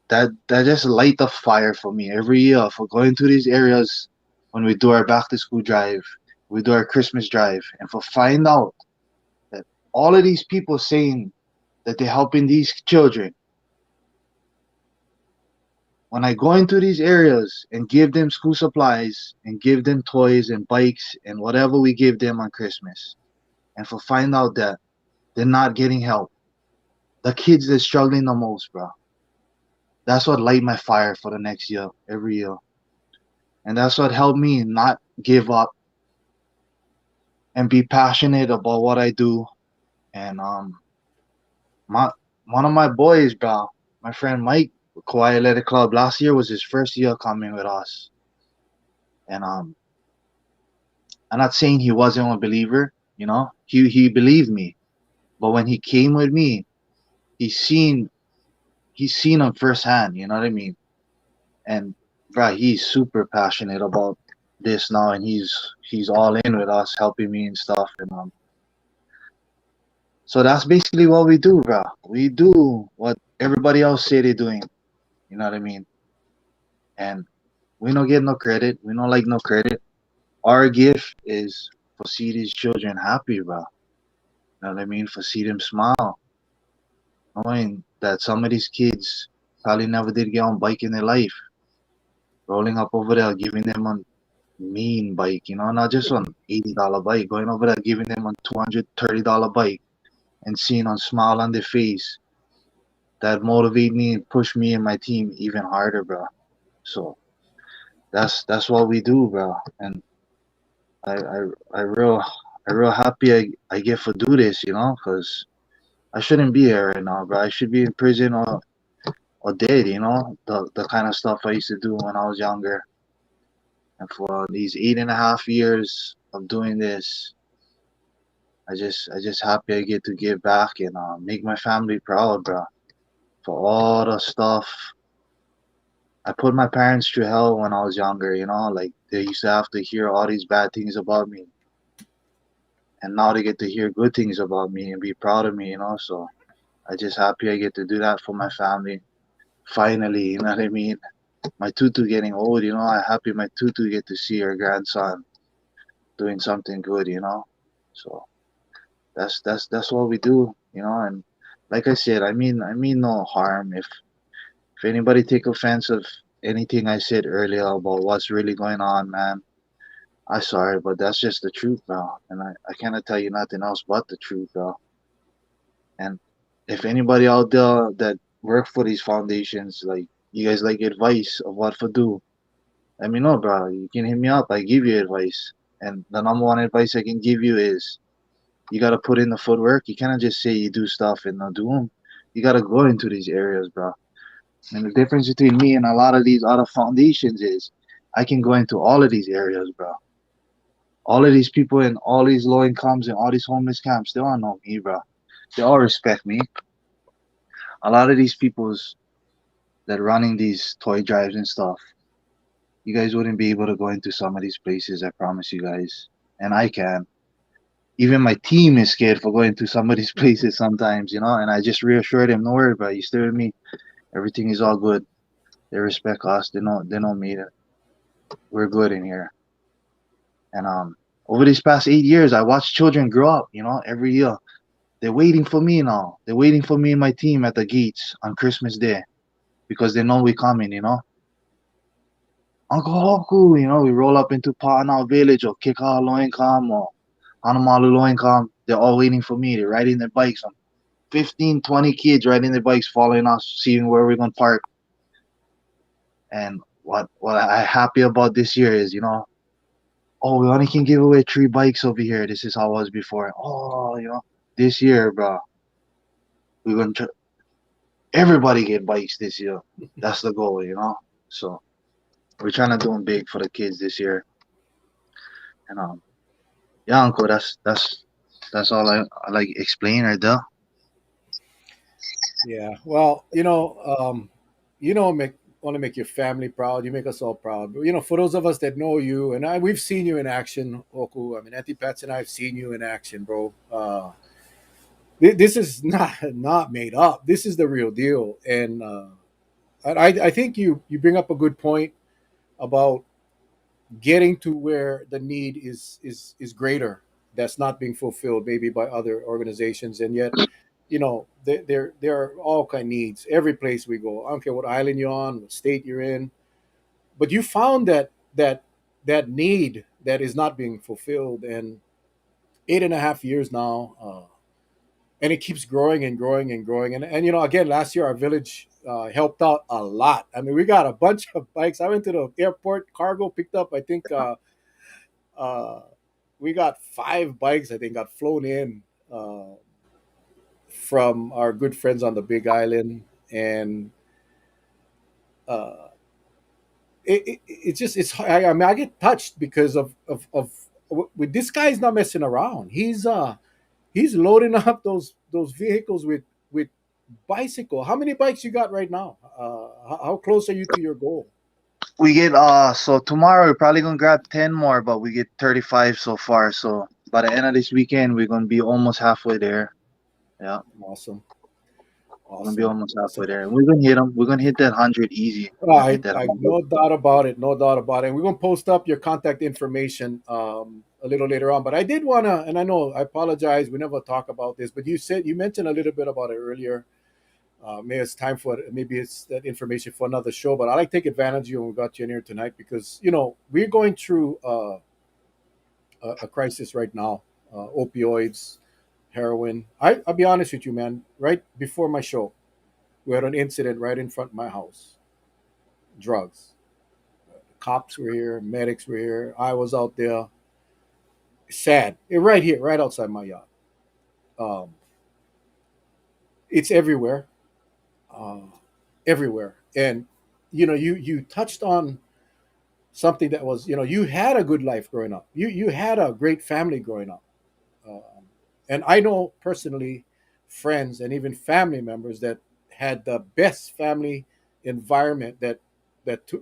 that just light the fire for me every year for going to these areas when we do our back to school drive, we do our Christmas drive, and for find out that all of these people saying that they're helping these children. When I go into these areas and give them school supplies and give them toys and bikes and whatever we give them on Christmas, and for find out that they're not getting help, the kids that's struggling the most, bro. That's what light my fire for the next year, every year. And that's what helped me not give up and be passionate about what I do. And my one of my boys, bro, my friend Mike, Kawhi Athletic Club. Last year was his first year coming with us, and I'm not saying he wasn't a believer. You know, he believed me, but when he came with me, he seen he's seen him firsthand. You know what I mean? And right, he's super passionate about this now, and he's all in with us, helping me and stuff. And so that's basically what we do, bro. We do what everybody else say they're doing. You know what I mean? And we don't get no credit. We don't like no credit. Our gift is for see these children happy, bro. You know what I mean? For see them smile, knowing that some of these kids probably never did get on bike in their life. Rolling up over there, giving them a mean bike, you know, not just on $80 bike, going over there, giving them a $230 bike and seeing a smile on their face that motivate me and push me and my team even harder, bro. So that's what we do, bro. And I I I real I real happy I get to do this, you know, because I shouldn't be here right now, bro. I should be in prison or dead, you know, the kind of stuff I used to do when I was younger. And for these 8.5 years of doing this, I just happy I get to give back and make my family proud, bro. For all the stuff I put my parents through hell when I was younger, you know, like they used to have to hear all these bad things about me, and now they get to hear good things about me and be proud of me, you know. So I just happy I get to do that for my family. Finally, you know what I mean. My tutu getting old, you know. I happy my tutu get to see her grandson doing something good, you know. So that's what we do, you know. And like I said, I mean no harm. If anybody take offense of anything I said earlier about what's really going on, man, I sorry, but that's just the truth, bro. And I cannot tell you nothing else but the truth, bro. And if anybody out there that work for these foundations, like you guys like advice of what to do, let me know, bro. You can hit me up. I give you advice. And the number one advice I can give you is you gotta put in the footwork. You cannot just say you do stuff and not do them. You gotta go into these areas, bro. And the difference between me and a lot of these other foundations is I can go into all of these areas, bro. All of these people in all these low incomes and all these homeless camps, they all know me, bro. They all respect me. A lot of these people's that running these toy drives and stuff, you guys wouldn't be able to go into some of these places, I promise you guys. And I can. Even my team is scared for going to some of these places sometimes, you know, and I just reassure them, no worry, bro, you stay with me. Everything is all good. They respect us. They know me that we're good in here. And over these past 8 years, I watched children grow up, you know, every year. They're waiting for me now. They're waiting for me and my team at the gates on Christmas Day because they know we're coming, you know. Uncle Hoku, you know, we roll up into Pa'anao Village or Kika Low Income or Hanamalu Low Income. They're all waiting for me. They're riding their bikes. 15, 20 kids riding their bikes, following us, seeing where we're going to park. And what I happy about this year is, you know, oh, we only can give away 3 bikes over here. This is how it was before. Oh, you know, this year, bro, we're going to everybody get bikes this year. That's the goal, you know. So we're trying to do them big for the kids this year. And yeah, uncle, that's all I like explain right there. Yeah. Well, make want to make your family proud. You make us all proud. But for those of us that know you, and we've seen you in action, Oku. I mean, Auntie Pats and I have seen you in action, bro. This is not made up. This is the real deal. And I think you bring up a good point about getting to where the need is greater. That's not being fulfilled maybe by other organizations, and yet there are all kind of needs every place we go. I don't care what island you're on, what state you're in, but you found that need that is not being fulfilled. And 8.5 years now, and it keeps growing and growing and growing. And again, last year our village helped out a lot. I mean, we got a bunch of bikes. I went to the airport, cargo picked up, I think uh, we got 5 bikes, I think, got flown in uh, from our good friends on the Big Island. And uh, it's just it's I mean I get touched because of with this guy's not messing around. He's loading up those vehicles with bicycle. How many bikes you got right now? How close are you to your goal? We get so tomorrow we're probably gonna grab 10 more, but we get 35 so far. So by the end of this weekend, we're gonna be almost halfway there. Yeah, Awesome, we're gonna be awesome, almost halfway awesome. there, and we're gonna hit them. We're gonna hit that 100 easy. We're gonna hit that I 100. no doubt about it, no doubt about it. And we're gonna post up your contact information a little later on. But I did wanna, and I know I apologize. We never talk about this, but you mentioned a little bit about it earlier. Maybe it's time for maybe it's that information for another show. But I like to take advantage of you and we got you in here tonight because we're going through a crisis right now. Opioids, heroin. I'll be honest with you, man. Right before my show, we had an incident right in front of my house. Drugs. Cops were here, medics were here. I was out there. Sad. Right here, right outside my yard. Um, it's everywhere, uh, everywhere. And you touched on something that was, you had a good life growing up. You had a great family growing up. And I know personally friends and even family members that had the best family environment that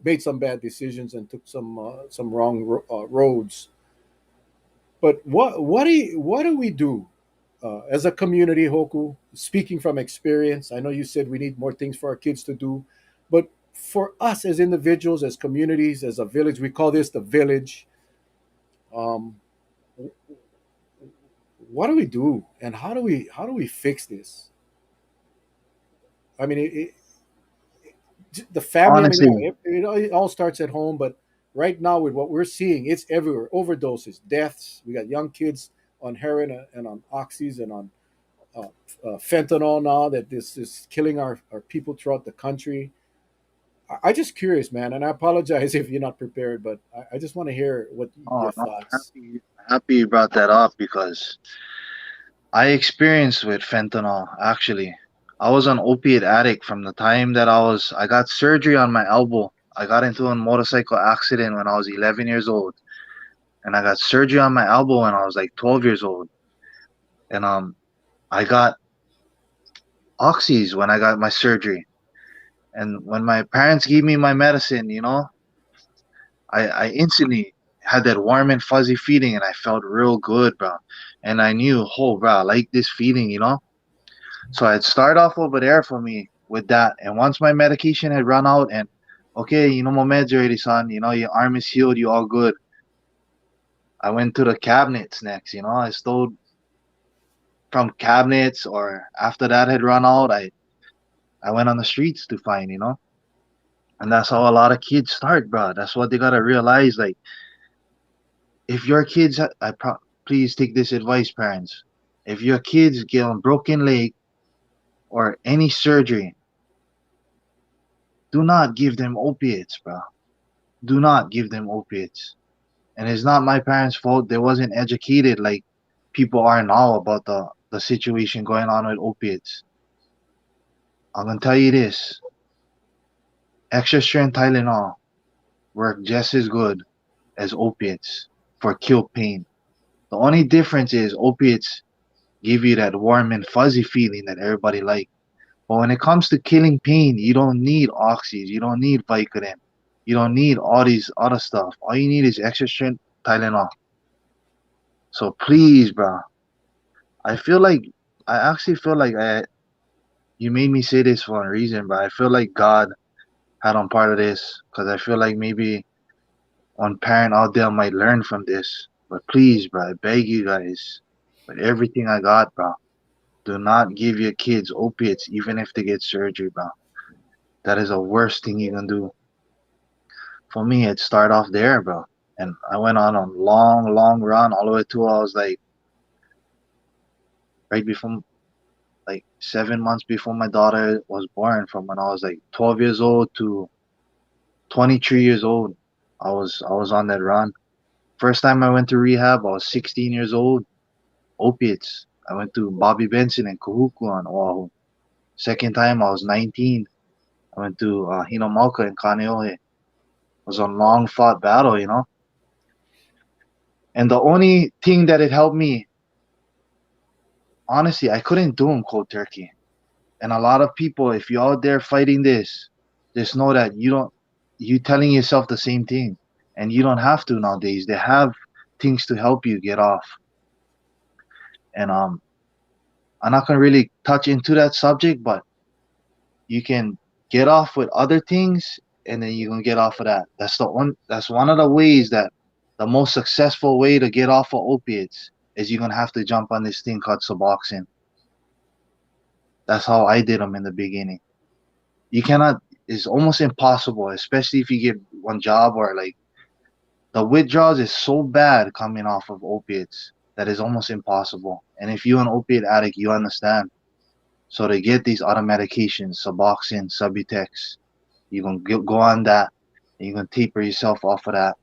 made some bad decisions and took some wrong roads. But what do we do as a community, Hoku? Speaking from experience, I know you said we need more things for our kids to do, but for us as individuals, as communities, as a village, we call this the village. Um, what do we do, and how do we fix this? I mean, the family. I mean, Honestly, yeah, it all starts at home, but right now with what we're seeing, it's everywhere. Overdoses, deaths. We got young kids on heroin and on oxys and on uh, fentanyl now that this is killing our people throughout the country. I just curious, man, and I apologize if you're not prepared, but I just want to hear what oh your no, thoughts. happy you brought that up because I experienced with fentanyl actually. I was an opiate addict from the time that I got surgery on my elbow. I got into a motorcycle accident when I was 11 years old, and I got surgery on my elbow when I was like 12 years old. And I got oxys when I got my surgery. And when my parents gave me my medicine, I instantly had that warm and fuzzy feeling and I felt real good, bro. And I knew, oh, bro, I like this feeling. So I'd start off over there for me with that. And once my medication had run out and, okay, my meds already, son, your arm is healed, you all good. I went to the cabinets next, I stole from cabinets or after that had run out, I went on the streets to find. And that's how a lot of kids start, bro. That's what they gotta realize. Like, if your kids, please take this advice, parents. If your kids get a broken leg or any surgery, do not give them opiates, bro. Do not give them opiates. And it's not my parents' fault. They wasn't educated like people are now about the situation going on with opiates. I'm gonna tell you this: extra strength Tylenol work just as good as opiates for kill pain. The only difference is opiates give you that warm and fuzzy feeling that everybody like. But when it comes to killing pain, you don't need oxys, you don't need Vicodin, you don't need all these other stuff. All you need is extra strength Tylenol. So please, bro, I feel like I actually feel like you made me say this for a reason, but I feel like God had on part of this because I feel like maybe one parent out there might learn from this. But please, bro, I beg you guys, with everything I got, bro, do not give your kids opiates even if they get surgery, bro. That is the worst thing you can do. For me, it started off there, bro. And I went on a long, long run all the way to I was like right before, like 7 months before my daughter was born, from when I was like 12 years old to 23 years old. I was on that run. First time I went to rehab, I was 16 years old. Opiates. I went to Bobby Benson and Kahuku on Oahu. Second time, I was 19. I went to Hinomoka and Kaneohe. It was a long fought battle, And the only thing that it helped me, honestly, I couldn't do them cold turkey. And a lot of people, if you're out there fighting this, just know that you telling yourself the same thing. And you don't have to nowadays. They have things to help you get off. And I'm not gonna really touch into that subject, but you can get off with other things and then you can get off of that. That's one of the ways that the most successful way to get off of opiates is you're gonna have to jump on this thing called Suboxone. That's how I did them in the beginning. You cannot. It's almost impossible, especially if you get one job or like the withdrawals is so bad coming off of opiates that is almost impossible. And if you're an opiate addict, you understand. So to get these other medications, Suboxone, Subutex, you can go on that, and you can taper yourself off of that.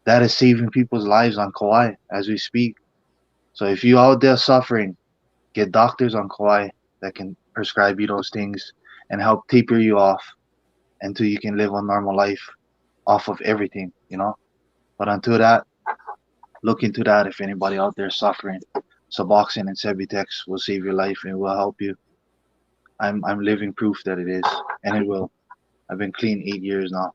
That is saving people's lives on Kauai as we speak. So if you out there suffering, get doctors on Kauai that can prescribe you those things and help taper you off until you can live a normal life off of everything. But until that, look into that if anybody out there suffering. Suboxone and Subutex will save your life and will help you. I'm living proof that it is, and it will. I've been clean 8 years now.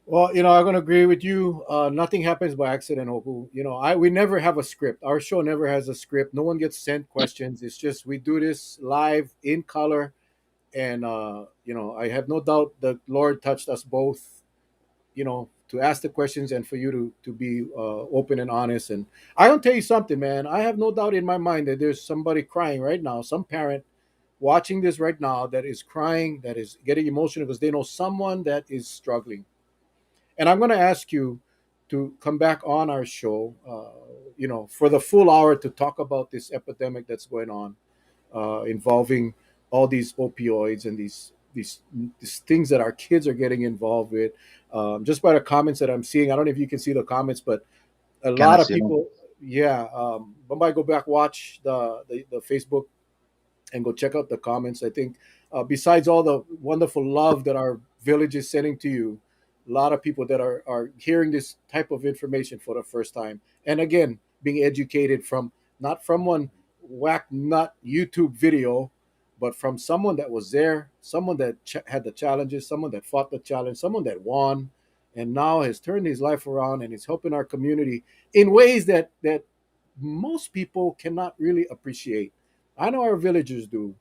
Well, I'm going to agree with you. Nothing happens by accident, Oku. We never have a script. Our show never has a script. No one gets sent questions. It's just we do this live in color, and I have no doubt the Lord touched us both. To ask the questions and for you to be open and honest. And I don't tell you something, man. I have no doubt in my mind that there's somebody crying right now, some parent watching this right now that is crying, that is getting emotional because they know someone that is struggling. And I'm going to ask you to come back on our show, for the full hour to talk about this epidemic that's going on, involving all these opioids and these things that our kids are getting involved with. Just by the comments that I'm seeing, I don't know if you can see the comments, but a Can I lot of see them? people, yeah. But go back, watch the Facebook and go check out the comments. I think besides all the wonderful love that our village is sending to you, a lot of people that are hearing this type of information for the first time, and again, being educated from not from one whack nut YouTube video, but from someone that was there, someone that had the challenges, someone that fought the challenge, someone that won, and now has turned his life around and is helping our community in ways that most people cannot really appreciate. I know our villagers do,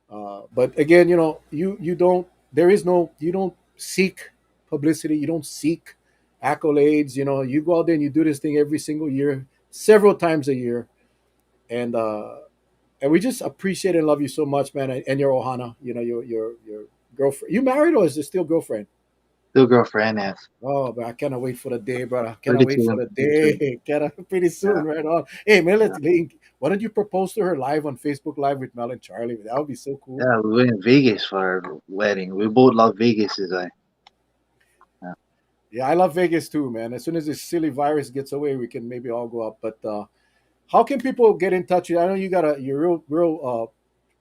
but again, you don't. There is no. You don't seek publicity. You don't seek accolades. You go out there and you do this thing every single year, several times a year, and and we just appreciate and love you so much, man. And your Ohana, your girlfriend. You married or is it still girlfriend? Still girlfriend, yes. Oh, but I cannot wait for the day, brother. I cannot Pretty wait for soon. the Pretty soon. day. Cannot pretty Yeah. soon, right on. Hey, man, Yeah. why don't you propose to her live on Facebook Live with Mel and Charlie? That would be so cool. Yeah, we went in Vegas for our wedding. We both love Vegas, is I. Yeah. Yeah, I love Vegas too, man. As soon as this silly virus gets away, we can maybe all go up. But how can people get in touch with you? I know you're real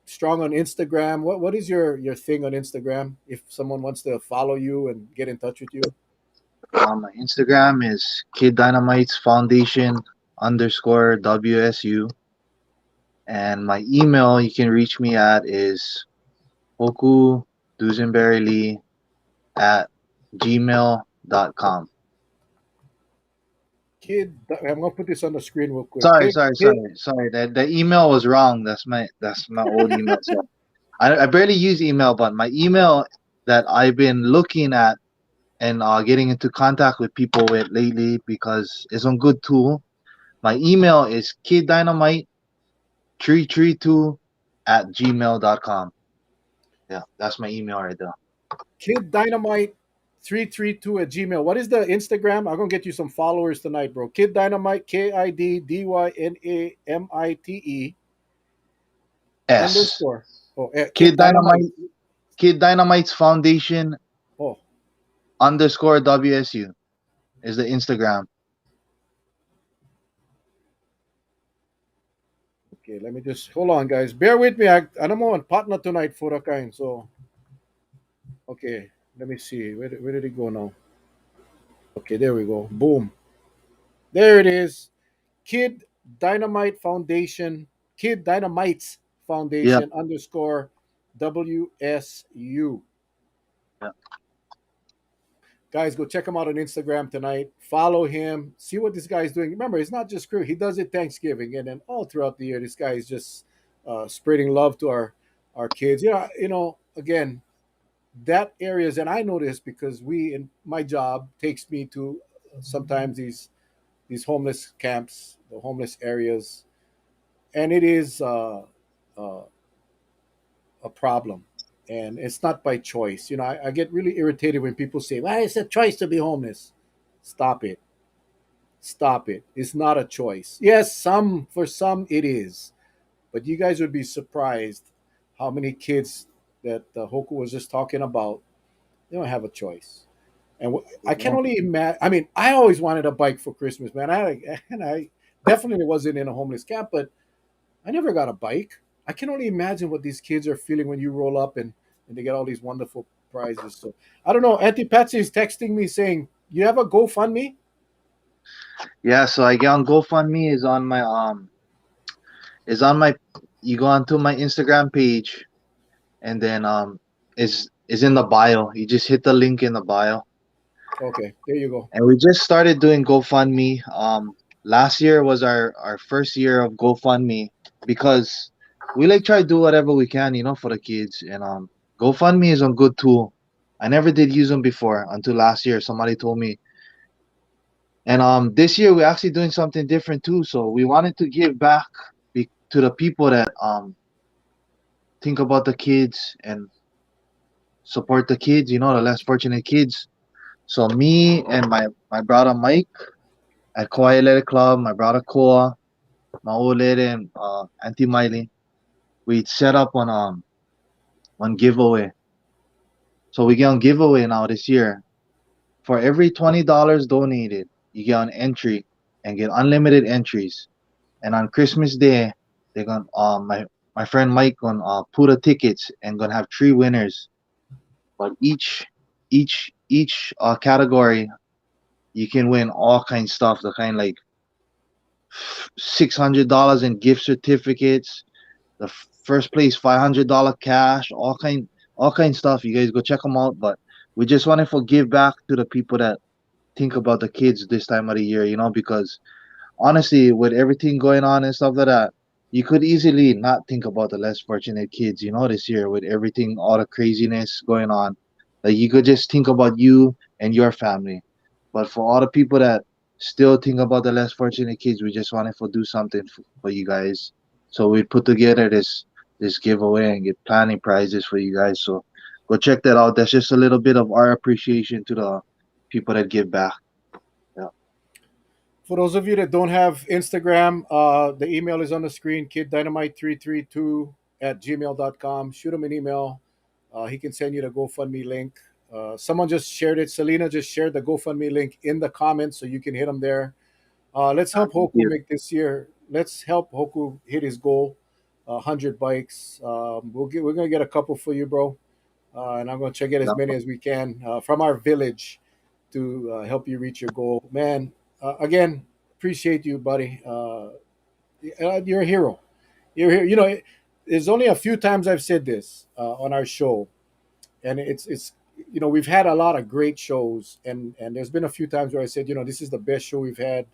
strong on Instagram. What is your thing on Instagram? If someone wants to follow you and get in touch with you, My Instagram is Kid Dynamite's Foundation underscore WSU. And my email you can reach me at is Hoku Dusenberry at gmail.com. I'm gonna put this on the screen real quick. Sorry, sorry, sorry, sorry. The email was wrong. That's my old email. So I barely use email, but my email that I've been looking at and getting into contact with people with lately because it's a good tool. My email is kiddynamite332 at gmail.com. Yeah, that's my email right there. Kid Dynamite 332 at Gmail. What is the Instagram? I'm gonna get you some followers tonight, bro. Kid Dynamite, KIDDYNAMITE S. underscore. Oh, Kid Kid Dynamite. Dynamite, Kid Dynamite's Foundation Oh, underscore WSU is the Instagram. Okay, let me just hold on, guys. Bear with me. I don't want partner tonight for the kind. So okay, let me see. Where did it go now? Okay, there we go. Boom. There it is. Kid Dynamite Foundation. Kid Dynamites Yeah, Foundation underscore WSU. yeah, Guys, go check him out on Instagram tonight. Follow him. See what this guy is doing. Remember, it's not just crew. He does it Thanksgiving, and then all throughout the year, this guy is just spreading love to our kids. Again, that areas, and I know this because we in my job takes me to sometimes these homeless camps, the homeless areas, and it is uh, a problem. And it's not by choice. I get really irritated when people say, "Well, it's a choice to be homeless." Stop it. Stop it. It's not a choice. Yes, for some it is, but you guys would be surprised how many kids that Hoku was just talking about, they don't have a choice. And I can yeah. only imagine. I mean, I always wanted a bike for Christmas, man. I definitely wasn't in a homeless camp, but I never got a bike. I can only imagine what these kids are feeling when you roll up and they get all these wonderful prizes. So I don't know. Auntie Patsy is texting me saying, "You have a GoFundMe?" Yeah, so I get on GoFundMe is on my you go onto my Instagram page and then is in the bio. You just hit the link in the bio. Okay, there you go. And we just started doing GoFundMe. Last year was our first year of GoFundMe because we like try to do whatever we can, for the kids. And GoFundMe is a good tool. I never did use them before until last year. Somebody told me. And this year we're actually doing something different too. So we wanted to give back to the people that think about the kids and support the kids, the less fortunate kids. So me and my brother Mike at Kauai Athletic Club, my brother Koa, my old lady and Auntie Miley, we set up on giveaway. So we get on giveaway now this year. For every $20 donated, you get an entry and get unlimited entries. And on Christmas Day, they're gonna my friend Mike gonna put the tickets and gonna have three winners. But each category you can win all kinds of stuff. The kind like $600 in gift certificates. The first place $500 cash. All kind stuff. You guys go check them out. But we just want to give back to the people that think about the kids this time of the year. Because honestly, with everything going on and stuff like that, you could easily not think about the less fortunate kids, this year with everything, all the craziness going on. Like you could just think about you and your family. But for all the people that still think about the less fortunate kids, we just wanted to do something for you guys. So we put together this giveaway and get planning prizes for you guys. So go check that out. That's just a little bit of our appreciation to the people that give back. Yeah. For those of you that don't have Instagram, the email is on the screen, kiddynamite332 at gmail.com. Shoot him an email. He can send you the GoFundMe link. Someone just shared it. Selena just shared the GoFundMe link in the comments, so you can hit him there. Let's help Thank Hoku you. make this year. Let's help Hoku hit his goal, 100 bikes. We're gonna get a couple for you, bro, and I'm gonna try to get as Yeah. many as we can from our village to help you reach your goal, man. Again, appreciate you, buddy. You're a hero. You're here. There's only a few times I've said this on our show, and it's we've had a lot of great shows, and there's been a few times where I said, this is the best show we've had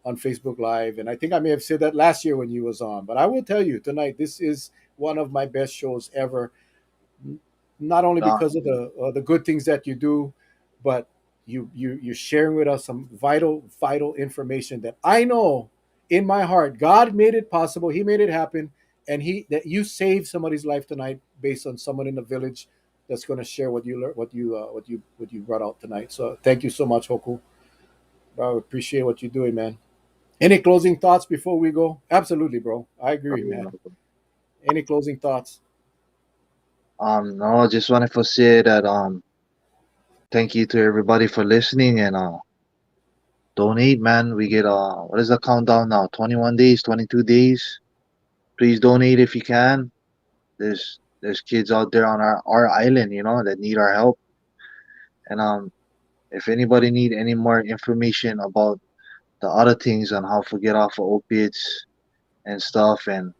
on Facebook Live, and I think I may have said that last year when you was on. But I will tell you tonight, this is one of my best shows ever. Not only Yeah. because of the good things that you do, but you're sharing with us some vital information that I know in my heart God made it possible. He made it happen, and he that you saved somebody's life tonight based on someone in the village that's going to share what you learned, what you brought out tonight. So thank you so much, Hoku. I appreciate what you're doing, man. Any closing thoughts before we go? Absolutely, bro. I agree, man. Any closing thoughts? No, just wanted to say that thank you to everybody for listening and donate, man. We get what is the countdown now? 21 days, 22 days. Please donate if you can. There's kids out there on our island, that need our help. And if anybody need any more information about the other things on how to get off of opiates and stuff, and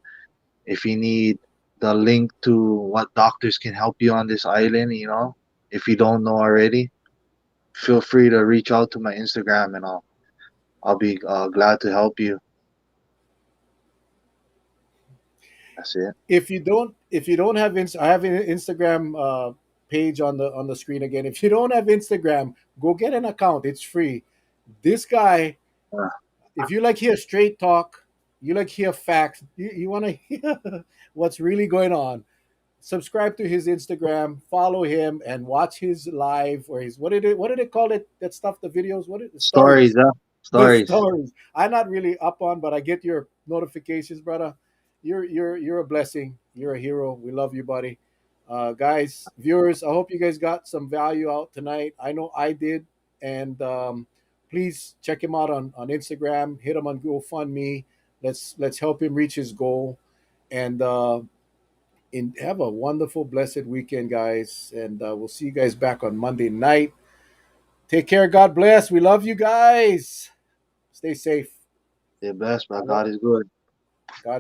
if you need the link to what doctors can help you on this island, if you don't know already, feel free to reach out to my Instagram, and I'll be glad to help you. That's it. If you don't have I have an Instagram page on the screen again. If you don't have Instagram, go get an account. It's free. This guy, Uh, if you like hear straight talk, you like hear facts, you want to hear what's really going on, subscribe to his Instagram, follow him, and watch his live or his what did it call it? That stuff, the videos, what the Stories, stories. huh? The Stories. stories. I'm not really up on, but I get your notifications, brother. You're a blessing. You're a hero. We love you, buddy. Guys, viewers, I hope you guys got some value out tonight. I know I did, and please check him out on Instagram. Hit him on GoFundMe. Let's help him reach his goal, and have a wonderful, blessed weekend, guys. And we'll see you guys back on Monday night. Take care. God bless. We love you guys. Stay safe. They're blessed, but I know God is good. God